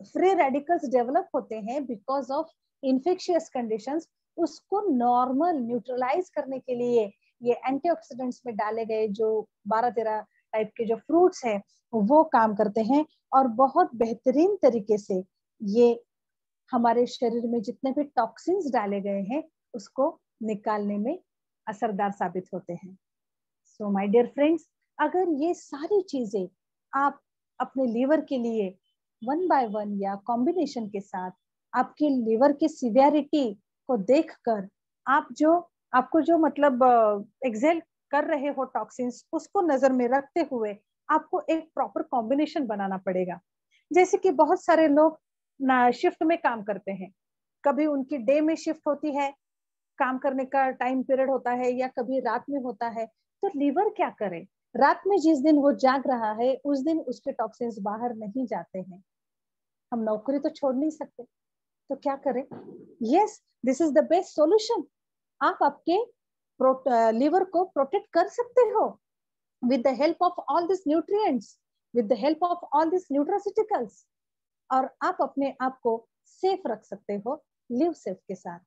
फ्री रेडिकल्स डेवलप होते हैं बिकॉज ऑफ इन्फेक्शियस कंडीशंस, उसको नॉर्मल न्यूट्रलाइज करने के लिए ये एंटीऑक्सीडेंट्स में डाले गए जो 12-13 टाइप के जो फ्रूट्स हैं वो काम करते हैं, और बहुत बेहतरीन तरीके से ये हमारे शरीर में जितने भी टॉक्सिन्स डाले गए हैं उसको निकालने में असरदार साबित होते हैं। सो माय डियर फ्रेंड्स, अगर ये सारी चीजें आप अपने लीवर के लिए वन बाय वन या कॉम्बिनेशन के साथ आपके लीवर की सिवियरिटी को देखकर आपको जो मतलब एक्सेल कर रहे हो टॉक्सिन्स, उसको नजर में रखते हुए आपको एक प्रॉपर कॉम्बिनेशन बनाना पड़ेगा। जैसे कि बहुत सारे लोग ना शिफ्ट में काम करते हैं, कभी उनकी डे में शिफ्ट होती है, काम करने का टाइम पीरियड होता है, या कभी रात में होता है। तो लीवर क्या करे, रात में जिस दिन वो जाग रहा है उस दिन उसके टॉक्सिन्स बाहर नहीं जाते हैं। हम नौकरी तो छोड़ नहीं सकते, तो क्या करें? Yes, this is the best solution. आप आपके लीवर को प्रोटेक्ट कर सकते हो with the help of all these nutrients, with the help of all these nutraceuticals, और आप अपने आप को सेफ रख सकते हो लिव सेफ के साथ।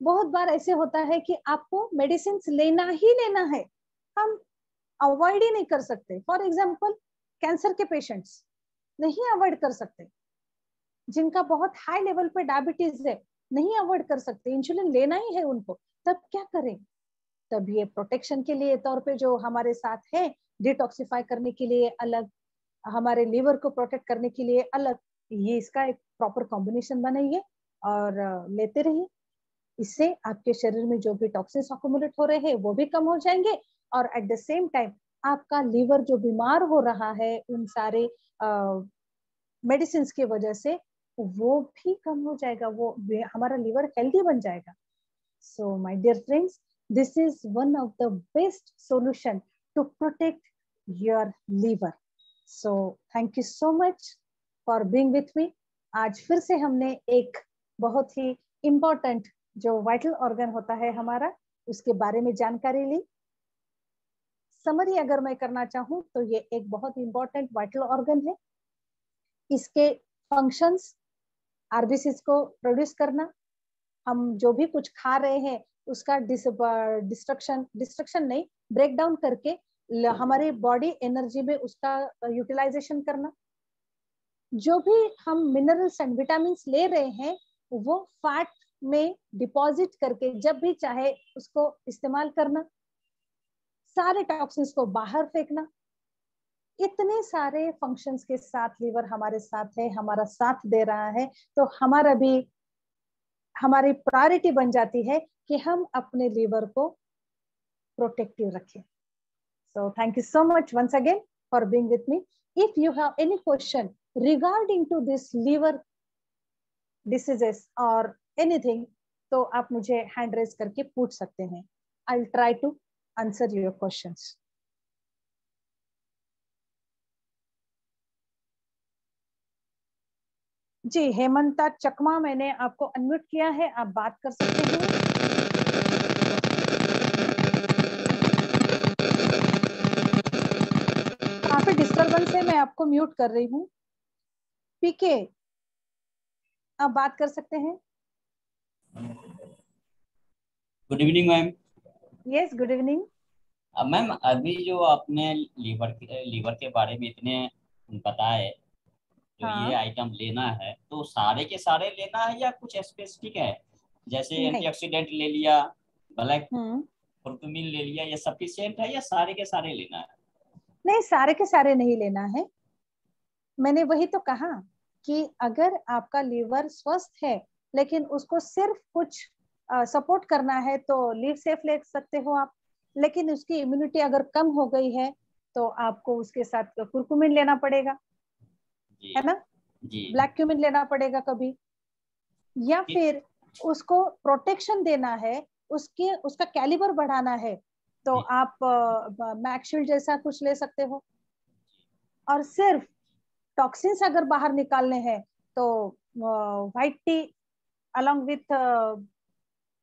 बहुत बार ऐसे होता है कि आपको मेडिसिन लेना ही लेना है, हम अवॉइड ही नहीं कर सकते। फॉर एग्जाम्पल कैंसर के पेशेंट्स नहीं अवॉइड कर सकते, जिनका बहुत हाई लेवल पे डायबिटीज है नहीं अवॉइड कर सकते, इंसुलिन लेना ही है उनको। तब क्या करें? तब ये प्रोटेक्शन के लिए तौर पे जो हमारे साथ है, डिटॉक्सिफाई करने के लिए अलग, हमारे लीवर को प्रोटेक्ट करने के लिए अलग, ये इसका एक प्रॉपर कॉम्बिनेशन बनाइए और लेते रहिए। इससे आपके शरीर में जो भी टॉक्सिन्स अक्यूमुलेट हो रहे हैं वो भी कम हो जाएंगे, और एट द सेम टाइम आपका लीवर जो बीमार हो रहा है उन सारे मेडिसिन की वजह से, वो भी कम हो जाएगा, वो हमारा लीवर हेल्दी बन जाएगा। So my dear friends, this is one of the best solution to protect your liver. So thank you so much for being with me. आज फिर से हमने एक बहुत ही इम्पोर्टेंट जो वाइटल ऑर्गन होता है हमारा, उसके बारे में जानकारी ली। समरी अगर मैं करना चाहूँ तो ये एक बहुत इंपॉर्टेंट वाइटल ऑर्गन है। इसके फंक्शंस आरबीसी को प्रोड्यूस करना, हम जो भी कुछ खा रहे हैं उसका डिस्ट्रक्शन नहीं, ब्रेक डाउन करके हमारी बॉडी एनर्जी में उसका यूटिलाइजेशन करना, जो भी हम मिनरल्स एंड विटामिन ले रहे हैं वो फैट में डिपॉजिट करके जब भी चाहे उसको इस्तेमाल करना, सारे टॉक्सिन्स को बाहर फेंकना। इतने सारे फंक्शंस के साथ लीवर हमारे साथ है, हमारा साथ दे रहा है, तो हमारा भी हमारी प्रायोरिटी बन जाती है कि हम अपने लीवर को प्रोटेक्टिव रखें। So thank you so much once again for being with me. If you have any question regarding to this liver diseases और एनीथिंग, तो आप मुझे हैंड रेज करके पूछ सकते हैं। I will try to answer your questions. जी हेमंता चकमा, मैंने आपको अनम्यूट किया है, आप बात कर सकते हैं। काफी डिस्टरबेंस है, मैं आपको म्यूट कर रही हूँ। पीके, आप बात कर सकते हैं। Good evening ma'am. Yes, good evening. Ma'am अभी जो आपने लीवर के बारे में इतने बताए, जो ये हाँ, आइटम लेना है तो सारे के सारे लेना है या कुछ स्पेसिफिक है? जैसे नहीं, एंटीऑक्सीडेंट ले लिया, ब्लैक हम्म, कुर्कुमिन ले लिया, ये सफिशिएंट है या सारे के सारे लेना है? नहीं, सारे के सारे नहीं लेना है। मैंने वही तो कहा कि अगर आपका लीवर स्वस्थ है लेकिन उसको सिर्फ कुछ सपोर्ट करना है तो लीव सेफ ले सकते हो आप, लेकिन उसकी इम्यूनिटी अगर कम हो गई है तो आपको उसके साथ कुरकुमिन लेना पड़ेगा, जी है ना, जी। ब्लैक क्यूमिन लेना पड़ेगा कभी, या फिर उसको प्रोटेक्शन देना है, उसके उसका कैलिबर बढ़ाना है तो जी आप मैक्सशील्ड जैसा कुछ ले सकते हो। और सिर्फ टॉक्सिन्स अगर बाहर निकालने हैं तो white T along with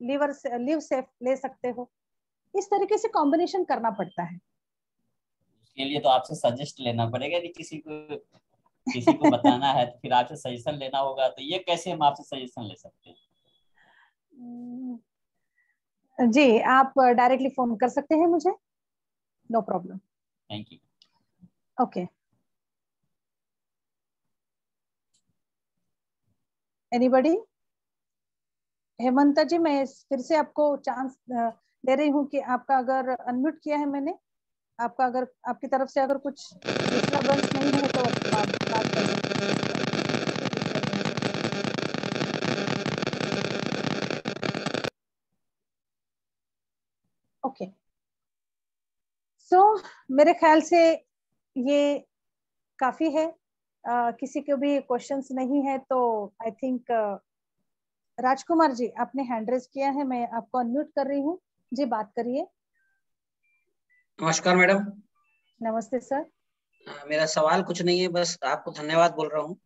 live safe ले सकते हो। इस तरीके से कॉम्बिनेशन करना पड़ता है। उसके लिए तो आपसे सजेस्ट लेना पड़ेगा, यदि किसी को बताना है तो फिर आपसे सजेशन लेना होगा, तो ये कैसे हम आपसे सजेशन ले सकते हैं? जी, आप डायरेक्टली फोन कर सकते हैं मुझे, no problem. Thank you. Okay, anybody? Hemanta ji, मैं फिर से आपको चांस दे रही हूँ कि आपका अगर अनम्यूट किया है मैंने, आपका अगर आपकी तरफ से अगर कुछ डिस्टर्बेंस नहीं है तो बात कर सकते हैं। ओके, सो मेरे ख्याल से ये काफी है। किसी को भी क्वेश्चंस नहीं है तो आई थिंक राजकुमार जी आपने हैंड रेज किया है, मैं आपको अनम्यूट कर रही हूँ, जी बात करिए। नमस्कार मैडम। नमस्ते सर। मेरा सवाल कुछ नहीं है, बस आपको धन्यवाद बोल रहा हूँ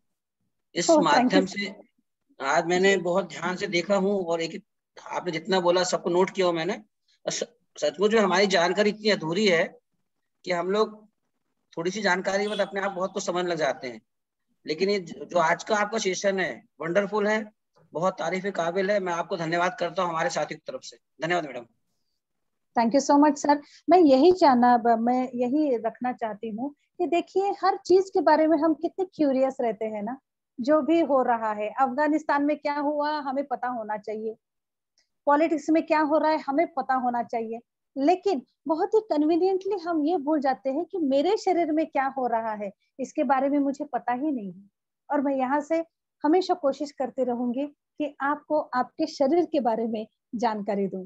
इस ओह, थैंक यू माध्यम से। आज मैंने जी। बहुत ध्यान से देखा हूँ और एक आपने जितना बोला सबको नोट किया हूँ मैंने। सचमुच में हमारी जानकारी इतनी अधूरी है कि हम लोग थोड़ी सी जानकारी में अपने आप बहुत कुछ समझ लग जाते हैं, लेकिन ये जो आज का आपका सेशन है वंडरफुल है, बहुत तारीफ काबिल है। मैं आपको धन्यवाद करता हूँ हमारे साथियों की तरफ से। धन्यवाद madam. Thank you so much sir. मैं यही रखना चाहती हूँ कि देखिए हर चीज के बारे में हम कितने क्यूरियस रहते हैं ना। जो भी हो रहा है, अफगानिस्तान में क्या हुआ हमें पता होना चाहिए, पॉलिटिक्स में क्या हो रहा है हमें पता होना चाहिए, लेकिन बहुत ही कन्वीनियंटली हम ये भूल जाते हैं कि मेरे शरीर में क्या हो रहा है इसके बारे में मुझे पता ही नहीं है। और मैं यहाँ से हमेशा कोशिश करती रहूंगी कि आपको आपके शरीर के बारे में जानकारी दूं।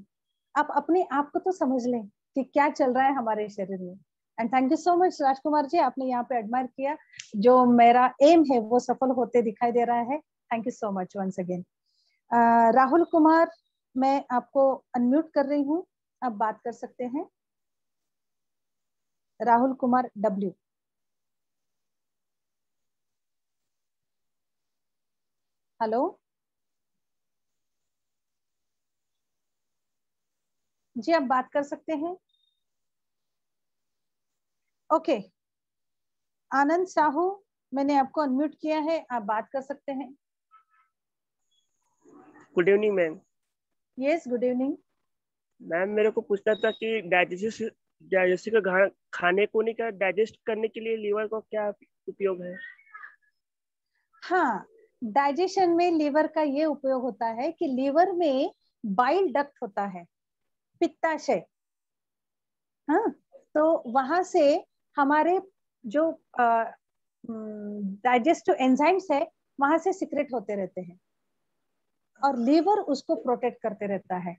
आप अपने आप को तो समझ लें कि क्या चल रहा है हमारे शरीर में। And thank you so much Rajkumar ji, आपने यहाँ पे एडमायर किया। जो मेरा एम है वो सफल होते दिखाई दे रहा है। Thank you so much once again. Rahul Kumar, मैं आपको अनम्यूट कर रही हूँ, आप बात कर सकते हैं। राहुल कुमार डब्ल्यू। हेलो जी, आप बात कर सकते हैं। ओके, आनंद साहू, मैंने आपको अनम्यूट किया है, आप बात कर सकते हैं। Good evening ma'am. Yes, good evening. Ma'am मेरे को पूछना था कि डाइजेस्टिव का खाने को नहीं का डाइजेस्ट करने के लिए लीवर का क्या उपयोग है? हाँ, डाइजेशन में लीवर का ये उपयोग होता है कि लीवर में बाइल डक्ट होता है, पित्ताशय। हाँ, तो वहां से हमारे जो डाइजेस्टिव एंजाइम्स है वहां से सिक्रेट होते रहते हैं और लीवर उसको प्रोटेक्ट करते रहता है।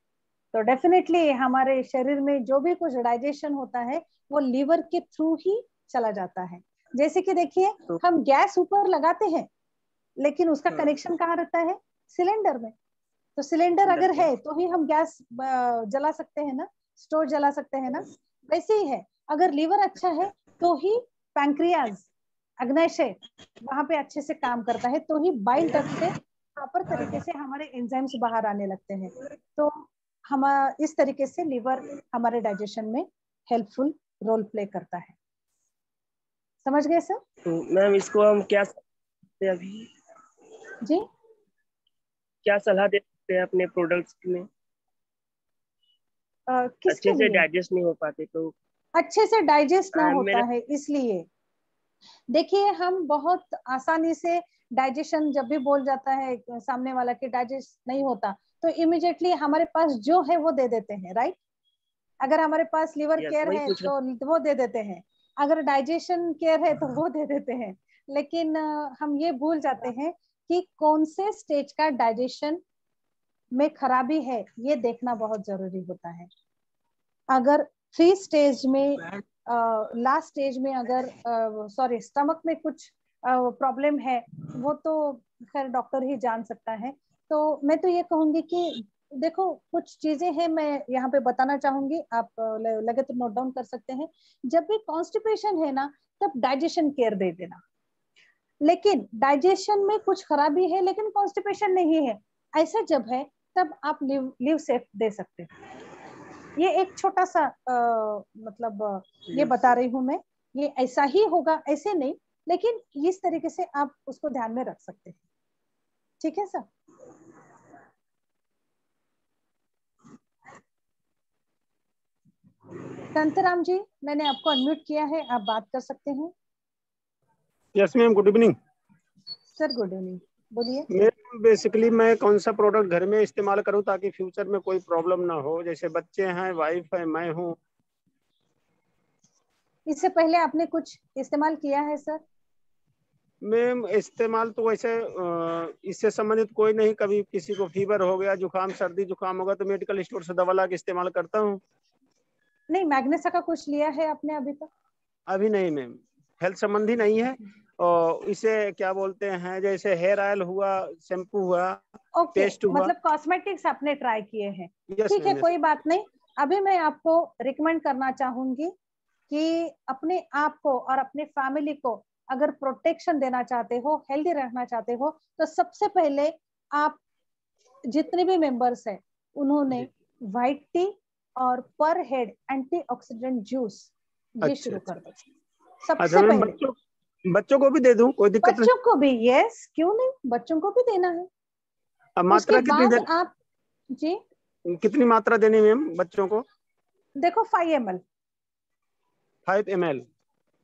तो डेफिनेटली हमारे शरीर में जो भी कुछ डाइजेशन होता है वो लीवर के थ्रू ही चला जाता है। जैसे कि देखिए, हम गैस ऊपर लगाते हैं लेकिन उसका कनेक्शन कहाँ रहता है? सिलेंडर में। तो सिलेंडर अगर है तो ही हम गैस जला सकते हैं ना, स्टोव जला सकते हैं ना। वैसे ही है, अगर लीवर अच्छा है तो ही पैंक्रियाज, अग्नाशय वहां पे अच्छे से काम करता है, तो ही बाइल डक्ट से प्रॉपर तरीके से हमारे एंजाइम्स बाहर आने लगते हैं। तो हम इस तरीके से लीवर हमारे डाइजेशन में हेल्पफुल रोल प्ले करता है। समझ गए सर? तो मैम इसको हम क्या अभी जी, क्या सलाह दे सकते हैं अपने प्रोडक्ट्स में? किसके अच्छे से लिए? डाइजेस्ट नहीं हो पाते तो अच्छे से डाइजेस्ट ना होता मेरा है, इसलिए देखिए हम बहुत आसानी से डाइजेशन, जब भी बोल जाता है सामने वाला कि डाइजेस्ट नहीं होता, तो इमिडिएटली हमारे पास जो है वो दे देते हैं, राइट? अगर हमारे पास लिवर केयर वही है पूछ तो वो दे देते हैं, अगर डाइजेशन केयर है तो वो दे देते हैं। लेकिन हम ये भूल जाते हैं कि कौन से स्टेज का डाइजेशन में खराबी है, ये देखना बहुत जरूरी होता है। अगर 3 स्टेज में, लास्ट स्टेज में अगर सॉरी स्टमक में कुछ प्रॉब्लम है, वो तो खैर डॉक्टर ही जान सकता है। तो मैं तो ये कहूंगी कि देखो, कुछ चीजें हैं मैं यहाँ पे बताना चाहूंगी, आप लगे तो नोट डाउन कर सकते हैं। जब भी कॉन्स्टिपेशन है ना, तब डाइजेशन केयर दे देना। लेकिन डाइजेशन में कुछ खराबी है लेकिन कॉन्स्टिपेशन नहीं है, ऐसा जब है तब आप लिव सेफ दे सकते हैं। ये एक छोटा सा मतलब ये बता रही हूं मैं, ये ऐसा ही होगा ऐसे नहीं, लेकिन इस तरीके से आप उसको ध्यान में रख सकते हैं। ठीक है सर? कांताराम जी, मैंने आपको अनम्यूट किया है, आप बात कर सकते हैं। Yes ma'am, good evening. Sir good evening, बोलिए। मैम बेसिकली मैं कौन सा प्रोडक्ट घर में इस्तेमाल करूं ताकि फ्यूचर में कोई प्रॉब्लम ना हो? जैसे बच्चे हैं, वाइफ है, मैं हूं। इससे पहले आपने कुछ इस्तेमाल किया है सर? मैम इस्तेमाल तो वैसे इससे संबंधित कोई नहीं। कभी किसी को फीवर हो गया, जुकाम, सर्दी जुकाम होगा तो मेडिकल स्टोर से दवा ला के इस्तेमाल करता हूँ। नहीं, मैग्नेसा का कुछ लिया है आपने अभी तक? अभी नहीं मैम, हेल्थ संबंधी नहीं है। और इसे क्या बोलते हैं, जैसे हेयर ऑयल हुआ, शैम्पू हुआ, ओके, पेस्ट हुआ। मतलब कॉस्मेटिक्स आपने ट्राई किए हैं। यस ठीक है, मैम, कोई बात नहीं। अभी मैं आपको रिकमेंड करना चाहूंगी कि अपने आप को और अपने फैमिली को अगर प्रोटेक्शन देना चाहते हो, हेल्दी रहना चाहते हो, तो सबसे पहले आप जितने भी मेंबर्स हैं उन्होंने व्हाइट टी और पर हेड एंटीऑक्सीडेंट जूस ये अच्छा शुरू कर अच्छा। दो सबसे अच्छा मैम, पहले। बच्चों को भी दे दूं, कोई दिक्कत नहीं? बच्चों को भी, यस, क्यों नहीं, बच्चों को भी देना है। अब उसके मात्रा बाद आप जी कितनी मात्रा देनी मैम बच्चों को? देखो, 5 ml, 5 ml।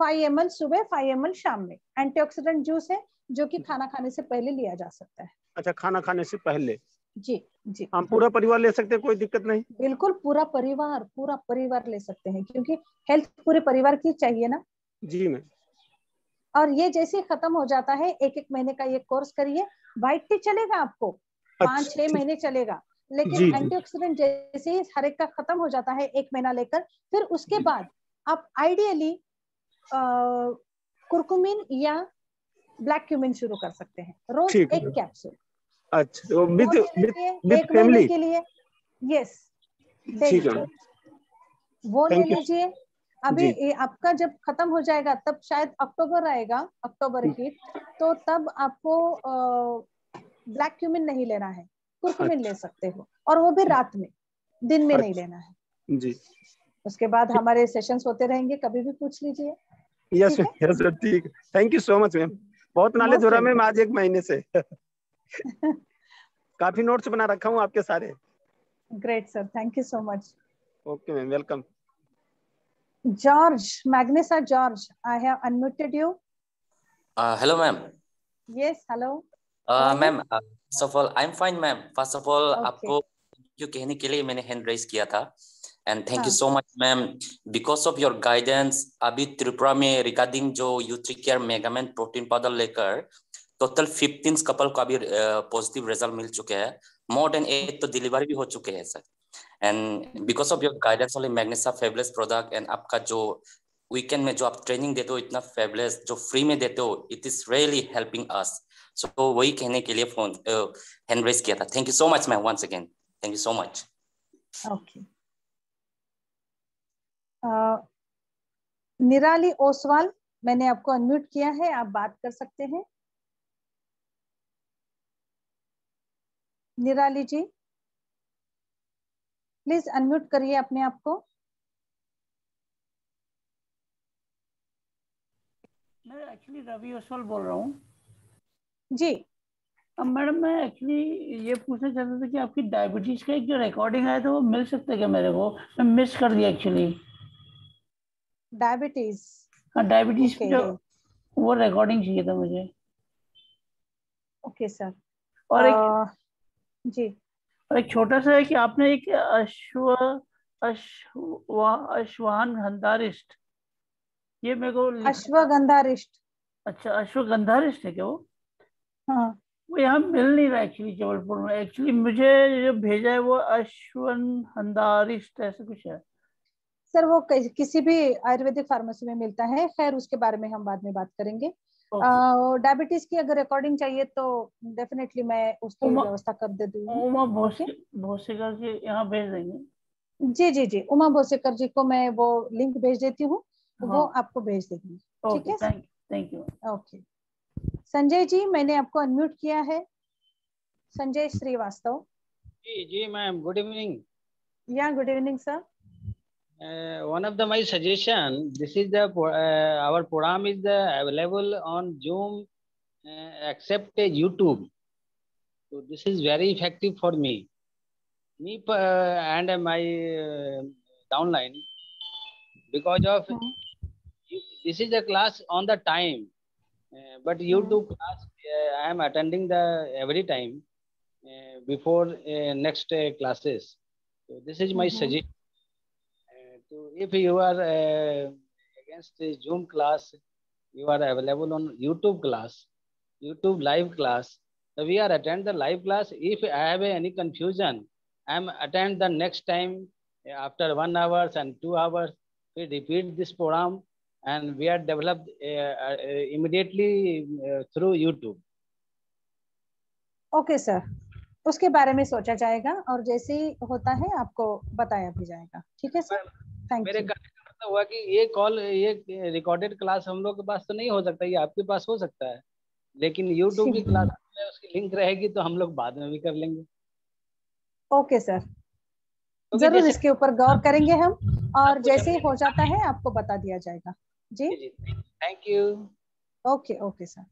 5 ml सुबह, 5 ml शाम में। एंटीऑक्सीडेंट जूस है जो कि खाना खाने से पहले लिया जा सकता है। अच्छा, खाना खाने से पहले? जी जी, हम पूरा परिवार ले सकते हैं, कोई दिक्कत नहीं? बिल्कुल, पूरा परिवार ले सकते हैं, क्योंकि हेल्थ पूरे परिवार की चाहिए ना। जी मैम। और ये जैसे खत्म हो जाता है, 1-1 महीने का ये कोर्स करिए, व्हाइट टी चलेगा आपको, 5-6 महीने चलेगा, लेकिन एंटीऑक्सीडेंट जैसे ही हर एक का खत्म हो जाता है 1 महीना लेकर, फिर उसके बाद आप आइडियली कुरकुमिन या ब्लैक क्यूमिन शुरू कर सकते हैं, रोज 1 कैप्सूल। अच्छा, विद 1 महीने के लिए। यस, ठीक है, वो ले लीजिए। अभी आपका जब खत्म हो जाएगा तब शायद अक्टूबर आएगा, अक्टूबर हीट, तो तब आपको ब्लैक क्यूमिन नहीं लेना है, कुरकुमिन ले सकते हो, और वो भी रात में, दिन में नहीं लेना है जी। उसके बाद हमारे सेशंस होते रहेंगे, कभी भी पूछ लीजिए। यस यस ठीक, thank you so much ma'am, बहुत नॉलेज हो रहा है मैम आज 1 महीने से। काफी नोट्स बना रखा हूँ आपके सारे। Great sir, thank you so much. Okay ma'am, welcome. George, Magnesa George, I have unmuted you. Hello, ma'am. Yes, hello. Ma'am, first of all, I'm fine, ma'am. First of all, आपको क्यों कहने के लिए मैंने हैंड रेज किया था, and thank you so much ma'am, because of your guidance. अभी त्रिपुरा में रिगार्डिंग जो यूट्रिकेयर मेगामेन प्रोटीन पाउडर लेकर टोटल 15 कपल को अभी पॉजिटिव रिजल्ट मिल चुके हैं, मोर देन 8 तो डिलीवरी भी हो चुके हैं sir. And because of your guidance only Magnesa fabulous product, and आपका जो वीकेंड में जो आप ट्रेनिंग देते हो इतना फेबुलस, जो फ्री में देते हो, it is really helping us. So वही कहने के लिए फोन हैंड रेज किया था। Thank you so much ma'am, once again thank you so much. Okay, Nirali Oswal, मैंने आपको अनम्यूट किया है, आप बात कर सकते हैं। निराली जी प्लीज अनम्यूट करिए अपने आप को। मैं एक्चुअली रवि ओसवाल बोल रहा हूँ जी। अब मैडम मैं एक्चुअली ये पूछना चाहता था कि आपकी डायबिटीज का एक जो रिकॉर्डिंग आया था वो मिल सकता है क्या मेरे को? मैं मिस कर दिया एक्चुअली। डायबिटीज? हाँ, डायबिटीज की जो वो रिकॉर्डिंग चाहिए था मुझे। Okay sir. और एक जी, और एक छोटा सा है कि आपने एक अश्वगंधारिष्ट, ये मेरे को अश्वगंधारिष्ट। अच्छा, अश्वगंधारिष्ट है क्या वो? हाँ, वो यहाँ मिल नहीं रहा एक्चुअली जबलपुर में। एक्चुअली मुझे जो भेजा है वो अश्वगंधारिष्ट ऐसा कुछ है सर। वो किसी भी आयुर्वेदिक फार्मेसी में मिलता है, खैर उसके बारे में हम बाद में बात करेंगे। डायबिटीज की अगर रिकॉर्डिंग चाहिए तो डेफिनेटली मैं उसकी व्यवस्था कर दे दूंगी। उमा भोसेकर जी यहाँ भेज देंगे। जी जी जी, उमा भोसेकर जी को मैं वो लिंक भेज देती हूँ, वो आपको भेज देंगे। ठीक है, thank you. Okay. Sanjay ji, मैंने आपको अनम्यूट किया है। संजय श्रीवास्तव। जी जी मैम, गुड इवनिंग। या good evening sir. One of my suggestion, this is the our program is available on Zoom except YouTube. So this is very effective for me and my downline, because of this is a class on the time, but YouTube class I am attending the every time before next classes. So this is my suggestion. So if you are against the Zoom class, you are available on YouTube class, YouTube live class. So we are attend the live class. If I have any confusion, I am attend the next time after 1 hour and 2 hours. We repeat this program and we are developed immediately through YouTube. Okay sir, उसके बारे में सोचा जाएगा और जैसे ही होता है आपको बताया भी जाएगा। ठीक है सर, थैंक मेरे यू। कहने का मतलब हुआ कि ये कॉल, ये रिकॉर्डेड क्लास हम लोग के पास तो नहीं हो सकता, ये आपके पास हो सकता है, लेकिन यूट्यूब की क्लास में उसकी लिंक रहेगी तो हम लोग बाद में भी कर लेंगे। ओके सर, जरूर इसके ऊपर गौर करेंगे हम, और जैसे ही हो जाता है आपको बता दिया जाएगा। जी, thank you. Okay okay sir.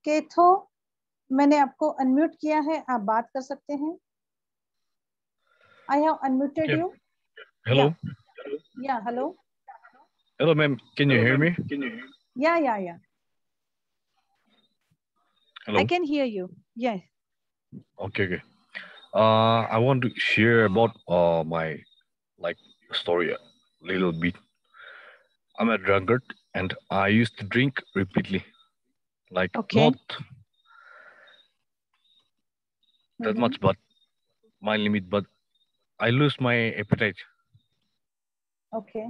Ketho, मैंने आपको अनम्यूट किया है, आप बात कर सकते हैं। I have unmuted you. Hello. Yeah, hello. Hello, ma'am. Can you hear me? Yeah. Hello. I can hear you. Yeah. Okay. I want to share about my story a little bit. I'm a drunkard and I used to drink repeatedly, not that much, but my limit, but I lose my appetite. Okay.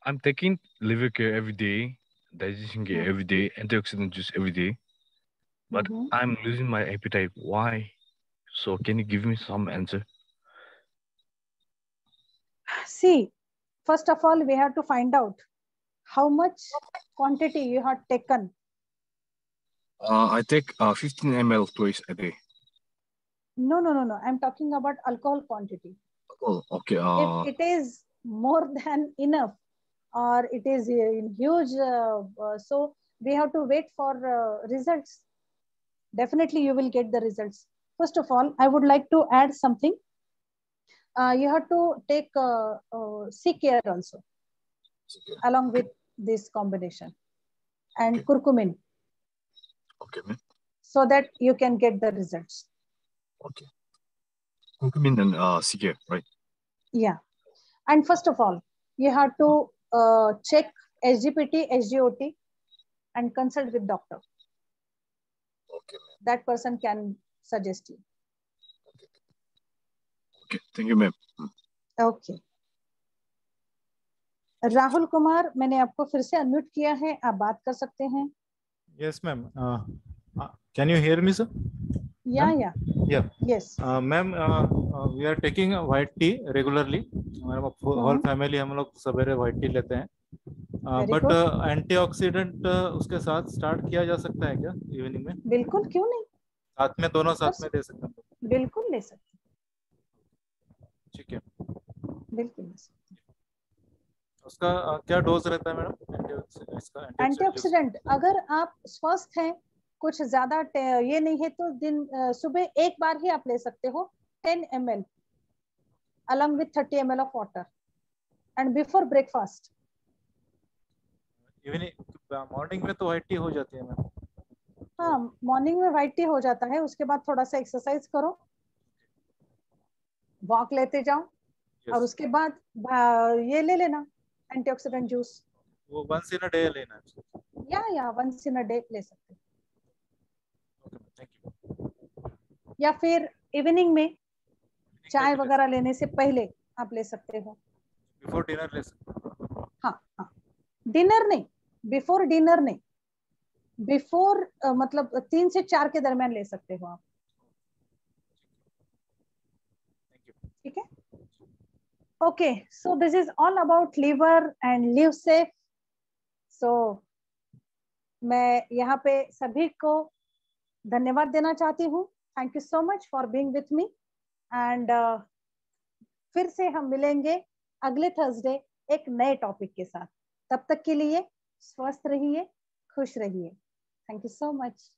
I'm taking liver care every day, digestion care every day, antioxidant juice every day, but I'm losing my appetite. Why? So can you give me some answer? See, first of all, we have to find out how much quantity you have taken. I take 15 ml twice a day. No. I'm talking about alcohol quantity. Oh, okay. If it is more than enough, or it is in huge, so we have to wait for results. Definitely, you will get the results. First of all, I would like to add something. You have to take sea care also, along with this combination, and curcumin. Okay, ma'am. So that you can get the results. Okay. Curcumin and sea care, right? Yeah. And first of all, you have to check SGPT, SGOT, and consult with doctor. Okay, ma'am. That person can suggest you. Okay, thank you, ma'am. Okay. Rahul Kumar, मैंने आपको फिर से अनम्यूट किया है, आप बात कर सकते हैं. Yes, ma'am. Can you hear me, sir? Yeah. Yes. Ma'am, we are taking white tea regularly. Whole family हम लोग सवेरे white tea लेते हैं. But antioxidant उसके साथ start किया जा सकता है क्या इवनिंग में? बिल्कुल, क्यों नहीं. साथ में दोनों साथ में दे सकते हैं. बिल्कुल ले सकते. ठीक है. बिल्कुल ले सकते. उसका क्या डोज रहता है मैडम इसका? एंटीऑक्सीडेंट अगर आप स्वस्थ हैं, कुछ ज्यादा ये नहीं है, तो दिन सुबह एक बार ही आप ले सकते हो 10 ml along with 30 ml of water and before breakfast. Evening morning में तो व्हाइट टी हो जाती है मैम. हाँ, मॉर्निंग में व्हाइट टी हो जाता है. उसके बाद थोड़ा सा एक्सरसाइज करो, वॉक लेते जाओ, और उसके बाद ये ले लेना एंटीऑक्सीडेंट जूस. वो once in a day लेना है. या once in a day ले सकते. Thank you. या फिर इवनिंग में चाय वगैरह लेने से पहले आप ले सकते हो. बिफोर डिनर ले सकते हो. हाँ. डिनर नहीं, बिफोर डिनर नहीं, बिफोर मतलब 3 से 4 के दरमियान ले सकते हो आप. ठीक है. Okay, so this is all about liver and live safe. So मैं यहाँ पे सभी को धन्यवाद देना चाहती हूँ. Thank you so much for being with me. And फिर से हम मिलेंगे अगले थर्सडे एक नए टॉपिक के साथ. तब तक के लिए स्वस्थ रहिए, खुश रहिए. Thank you so much.